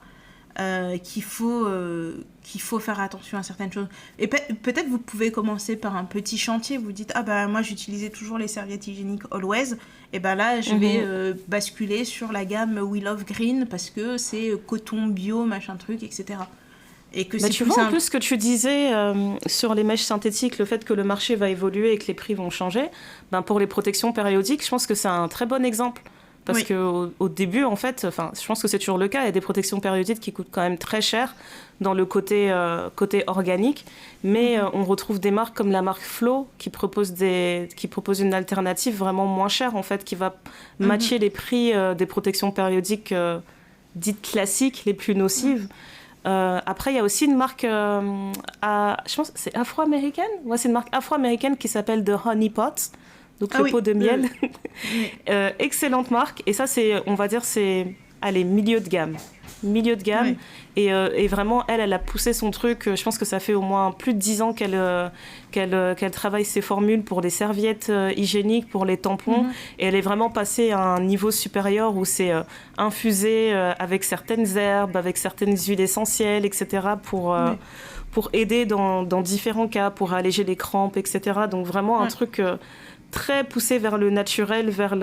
qu'il faut faire attention à certaines choses. Et peut-être vous pouvez commencer par un petit chantier. Vous dites, ah ben moi j'utilisais toujours les serviettes hygiéniques Always. Et ben là, je vais basculer sur la gamme We Love Green parce que c'est coton bio, machin truc, etc. Et que tu vois, en plus, ce que tu disais sur les mèches synthétiques, le fait que le marché va évoluer et que les prix vont changer, pour les protections périodiques, je pense que c'est un très bon exemple. Parce qu'au début, en fait, je pense que c'est toujours le cas, il y a des protections périodiques qui coûtent quand même très cher dans le côté organique, mais on retrouve des marques comme la marque Flo qui propose une alternative vraiment moins chère, en fait, qui va matcher les prix des protections périodiques dites classiques, les plus nocives. Après, il y a aussi une marque, je pense, c'est afro-américaine. Ouais, c'est une marque afro-américaine qui s'appelle The Honey Pot. Donc le pot de miel. Excellente marque. Et ça, on va dire, c'est milieu de gamme. Milieu de gamme. Oui. Et vraiment, elle a poussé son truc. Je pense que ça fait au moins plus de 10 ans qu'elle travaille ses formules pour les serviettes hygiéniques, pour les tampons. Et elle est vraiment passée à un niveau supérieur où c'est infusé avec certaines herbes, avec certaines huiles essentielles, etc. pour aider dans différents cas, pour alléger les crampes, etc. Donc vraiment un truc... très poussé vers le naturel, vers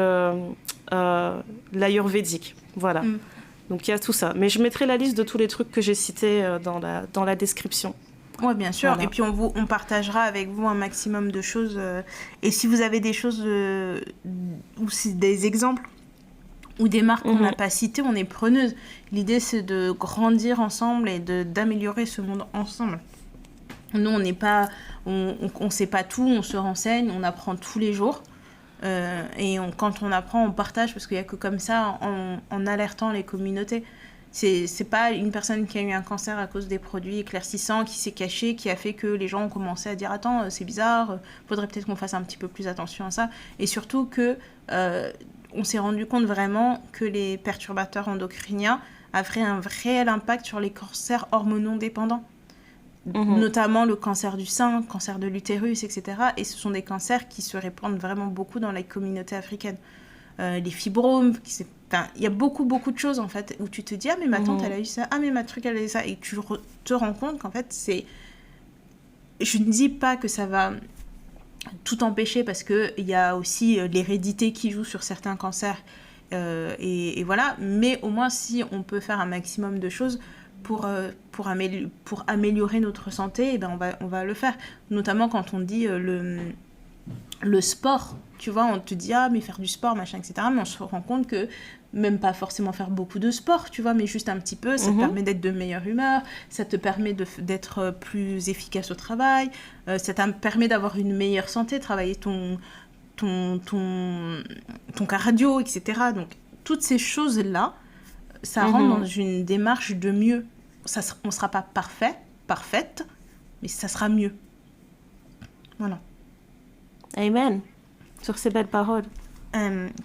l'ayurvédique. Voilà. Donc il y a tout ça. Mais je mettrai la liste de tous les trucs que j'ai cités dans la description. Oui, bien sûr. Voilà. Et puis on partagera avec vous un maximum de choses. Et si vous avez des choses ou c'est des exemples ou des marques qu'on n'a pas citées, on est preneuse. L'idée, c'est de grandir ensemble et d'améliorer ce monde ensemble. Nous, on n'est pas, on sait pas tout, on se renseigne, on apprend tous les jours. Et quand on apprend, on partage parce qu'il n'y a que comme ça, en alertant les communautés. C'est pas une personne qui a eu un cancer à cause des produits éclaircissants qui s'est cachée, qui a fait que les gens ont commencé à dire « Attends, c'est bizarre, faudrait peut-être qu'on fasse un petit peu plus attention à ça. » Et surtout que on s'est rendu compte vraiment que les perturbateurs endocriniens avaient un réel impact sur les cancers hormonaux dépendants. Notamment le cancer du sein, cancer de l'utérus, etc. Et ce sont des cancers qui se répandent vraiment beaucoup dans la communauté africaine. Les fibromes, il y a beaucoup de choses en fait où tu te dis « Ah mais ma tante elle a eu ça, ah mais ma truc elle a eu ça » et tu te rends compte qu'en fait c'est... Je ne dis pas que ça va tout empêcher parce qu'il y a aussi l'hérédité qui joue sur certains cancers et voilà, mais au moins si on peut faire un maximum de choses pour améliorer notre santé, eh ben on va le faire. Notamment quand on dit le sport, tu vois, on te dit ah mais faire du sport machin etc, mais on se rend compte que même pas forcément faire beaucoup de sport, tu vois, mais juste un petit peu, ça te permet d'être de meilleure humeur, ça te permet d'être plus efficace au travail, ça te permet d'avoir une meilleure santé, travailler ton cardio, etc. Donc toutes ces choses là, ça rentre dans une démarche de mieux. On ne sera pas parfaite, mais ça sera mieux. Voilà. Amen. Sur ces belles paroles.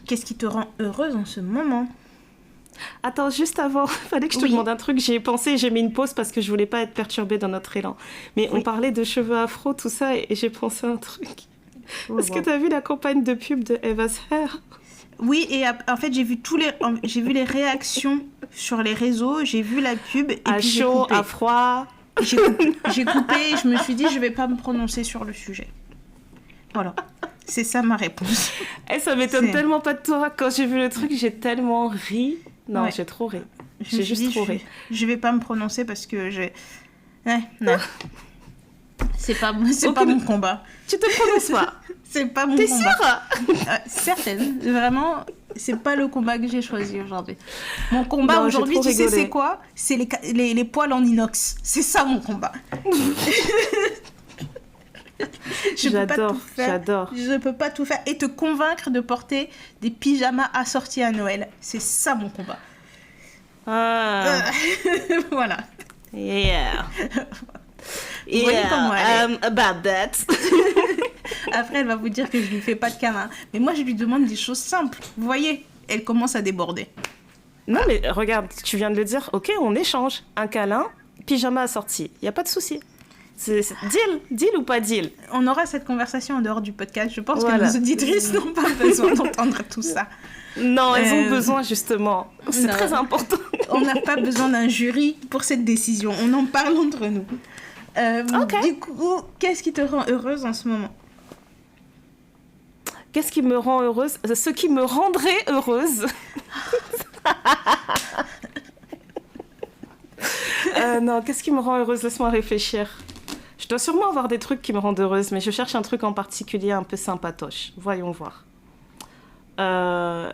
Qu'est-ce qui te rend heureuse en ce moment ? Attends, juste avant, il fallait que je te demande un truc. J'y ai pensé, j'ai mis une pause parce que je ne voulais pas être perturbée dans notre élan. Mais on parlait de cheveux afro, tout ça, et j'ai pensé à un truc. Est-ce que tu as vu la campagne de pub de Eva's Hair ? Oui, et en fait, j'ai vu les réactions sur les réseaux, j'ai vu la pub, et à puis chaud, à froid. J'ai coupé et je me suis dit, je vais pas me prononcer sur le sujet. Voilà, c'est ça ma réponse. Et ça m'étonne tellement pas de toi. Quand j'ai vu le truc, j'ai tellement ri. Non, j'ai trop ri. J'ai juste trop ri. Je vais pas me prononcer parce que j'ai... non. C'est pas mon combat. Tu te prononces pas. C'est pas mon combat. T'es sûre? Certaine. Vraiment, c'est pas le combat que j'ai choisi aujourd'hui. Mon combat aujourd'hui, tu sais c'est quoi? C'est les poils en inox. C'est ça mon combat. J'adore. Je peux pas tout faire. Et te convaincre de porter des pyjamas assortis à Noël. C'est ça mon combat. Voilà. Yeah. Vous voyez comment elle est. About that. Après, elle va vous dire que je lui fais pas de câlin. Mais moi, je lui demande des choses simples. Vous voyez, elle commence à déborder. Non, mais regarde, tu viens de le dire. Ok, on échange. Un câlin, pyjama assorti. Il n'y a pas de souci. C'est deal ou pas deal? On aura cette conversation en dehors du podcast. Je pense Voilà. que nos auditrices n'ont pas besoin d'entendre tout ça. Non, elles ont besoin, justement. C'est non. très important. On n'a pas besoin d'un jury pour cette décision. On en parle entre nous. Du coup, qu'est-ce qui te rend heureuse en ce moment? Qu'est-ce qui me rend heureuse? Ce qui me rendrait heureuse. Non, qu'est-ce qui me rend heureuse? Laisse-moi réfléchir. Je dois sûrement avoir des trucs qui me rendent heureuse, mais je cherche un truc en particulier un peu sympatoche. Voyons voir.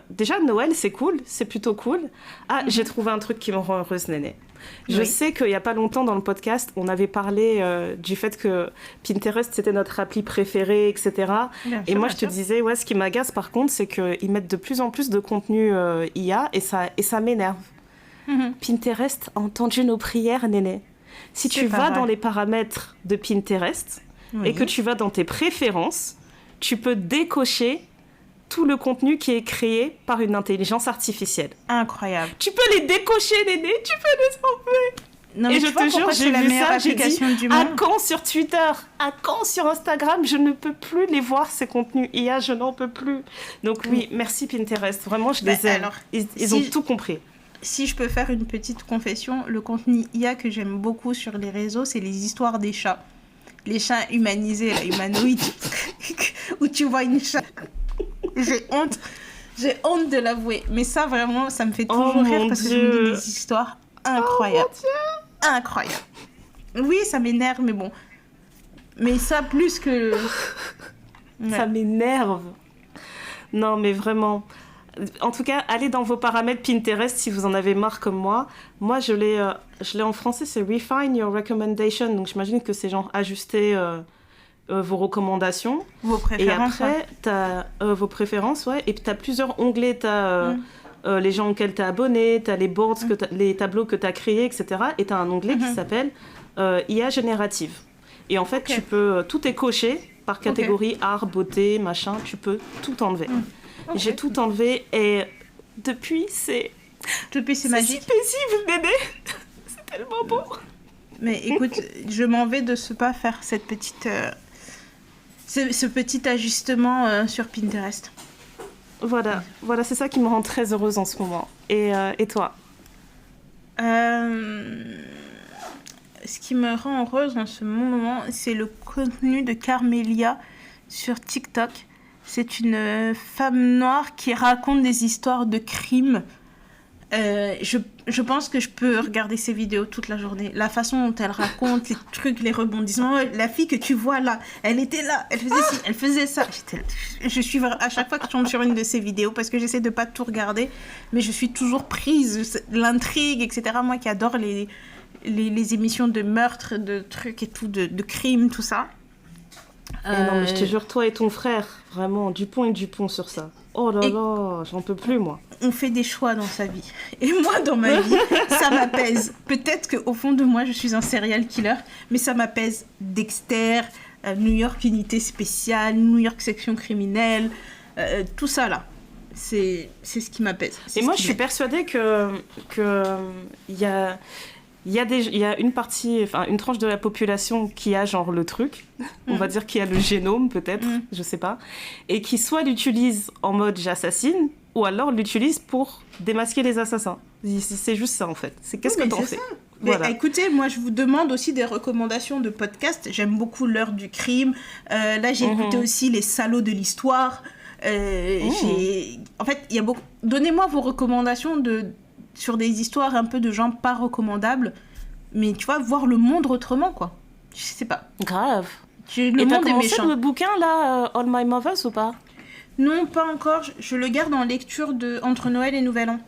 Déjà, Noël, c'est cool. C'est plutôt cool. Ah, j'ai trouvé un truc qui me rend heureuse, Néné. Je sais qu'il n'y a pas longtemps dans le podcast, on avait parlé du fait que Pinterest, c'était notre appli préférée, etc. Et moi, je te disais, ouais, ce qui m'agace, par contre, c'est qu'ils mettent de plus en plus de contenu IA et ça m'énerve. Pinterest a entendu nos prières, Néné. Si tu vas dans les paramètres de Pinterest et que tu vas dans tes préférences, tu peux décocher tout le contenu qui est créé par une intelligence artificielle. Incroyable. Tu peux les décocher, Néné, tu peux les enlever. Non, mais et je te jure, j'ai vu ça, j'ai dit, à quand sur Twitter, à quand sur Instagram, je ne peux plus les voir, ces contenus IA, je n'en peux plus. Donc oui, merci Pinterest, vraiment, je les aime. Alors, ils ont tout compris. Si je peux faire une petite confession, le contenu IA que j'aime beaucoup sur les réseaux, c'est les histoires des chats. Les chats humanisés, là, humanoïdes, où tu vois une chatte. J'ai honte de l'avouer. Mais ça, vraiment, ça me fait toujours rire parce que je me dis des histoires incroyables. Incroyables. Oui, ça m'énerve, mais bon. Mais ça, plus que... Ouais. Ça m'énerve. Non, mais vraiment... En tout cas, allez dans vos paramètres Pinterest si vous en avez marre comme moi. Moi, je l'ai en français, c'est Refine Your Recommendation. Donc, j'imagine que c'est genre ajuster vos recommandations. Vos préférences. Et après, t'as vos préférences, ouais. Et puis, t'as plusieurs onglets. T'as les gens auxquels t'es abonné, t'as les boards, les tableaux que t'as créés, etc. Et t'as un onglet qui s'appelle IA générative. Et en fait, tu peux... Tout est coché par catégorie art, beauté, machin. Tu peux tout enlever. J'ai tout enlevé et depuis, c'est magique. C'est si paisible, Néné. C'est tellement beau. Mais écoute, je m'en vais de ce pas faire cette petite, ce petit ajustement sur Pinterest. Voilà, c'est ça qui me rend très heureuse en ce moment. Et toi? Ce qui me rend heureuse en ce moment, c'est le contenu de Carmelia sur TikTok. C'est une femme noire qui raconte des histoires de crimes. Je pense que je peux regarder ses vidéos toute la journée. La façon dont elle raconte, les trucs, les rebondissements. La fille que tu vois là, elle était là, elle faisait ci, elle faisait ça. Je suis à chaque fois que je tombe sur une de ses vidéos, parce que j'essaie de pas tout regarder, mais je suis toujours prise. L'intrigue, etc. Moi qui adore les émissions de meurtre, de trucs et tout, de crimes, tout ça. Non, mais je te jure, toi et ton frère, vraiment, Dupont et Dupont sur ça. Oh là là, j'en peux plus, moi. On fait des choix dans sa vie. Et moi, dans ma vie, ça m'apaise. Peut-être qu'au fond de moi, je suis un serial killer, mais ça m'apaise. Dexter, New York Unité Spéciale, New York Section Criminelle, tout ça, là. C'est ce qui m'apaise. Et moi, je suis persuadée que il y a une partie, enfin une tranche de la population qui a genre le truc, on va dire qui a le génome peut-être, je sais pas, et qui soit l'utilise en mode j'assassine, ou alors l'utilise pour démasquer les assassins. C'est juste ça en fait. Qu'est-ce que t'en fais? Voilà. Écoutez, moi je vous demande aussi des recommandations de podcasts. J'aime beaucoup l'heure du crime. Là j'ai écouté aussi les salauds de l'histoire. En fait, il y a beaucoup. Donnez-moi vos recommandations sur des histoires un peu de gens pas recommandables, mais tu vois, voir le monde autrement, quoi. Je sais pas. Grave. Et t'as commencé le bouquin, là, All My Mothers, ou pas? Non, pas encore. Je le garde en lecture entre Noël et Nouvel An.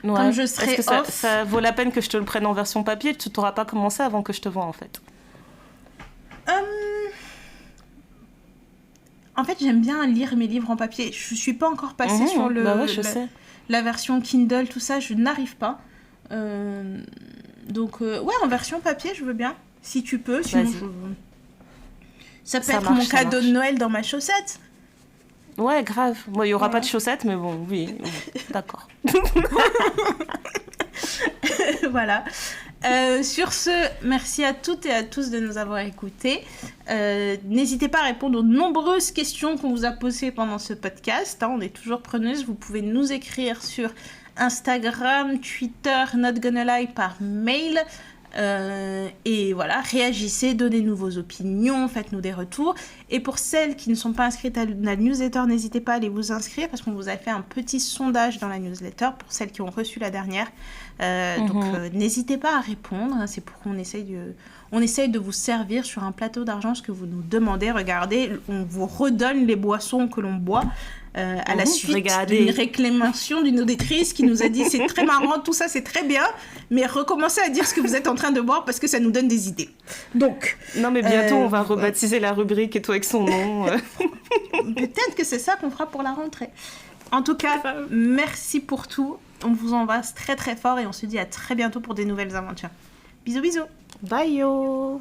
Ouais. Comme je serai off... ça vaut la peine que je te le prenne en version papier? Tu t'auras pas commencé avant que je te voie, en fait. En fait, j'aime bien lire mes livres en papier. Je suis pas encore passée sur la version Kindle, tout ça, je n'arrive pas. Donc, ouais, en version papier, je veux bien. Si tu peux, sinon ça peut être mon cadeau de Noël dans ma chaussette. Ouais, grave. Bon, il n'y aura pas de chaussettes, mais bon, oui, d'accord. Voilà. Sur ce, merci à toutes et à tous de nous avoir écoutés. N'hésitez pas à répondre aux nombreuses questions qu'on vous a posées pendant ce podcast. On est toujours preneuses. Vous pouvez nous écrire sur Instagram, Twitter, Not Gonna Lie par mail. Et voilà, réagissez, donnez-nous vos opinions, faites-nous des retours. Et pour celles qui ne sont pas inscrites à la newsletter, n'hésitez pas à aller vous inscrire parce qu'on vous a fait un petit sondage dans la newsletter pour celles qui ont reçu la dernière. Donc n'hésitez pas à répondre, c'est pour qu'on essaye de vous servir sur un plateau d'argent ce que vous nous demandez. Regardez, on vous redonne les boissons que l'on boit. À la suite d'une réclamation d'une auditrice qui nous a dit c'est très marrant, tout ça c'est très bien, mais recommencez à dire ce que vous êtes en train de boire parce que ça nous donne des idées. Donc, non mais bientôt on va rebaptiser la rubrique et tout avec son nom. Peut-être que c'est ça qu'on fera pour la rentrée. En tout cas, merci pour tout. On vous embrasse très très fort et on se dit à très bientôt pour des nouvelles aventures. Bisous bisous. Bye yo.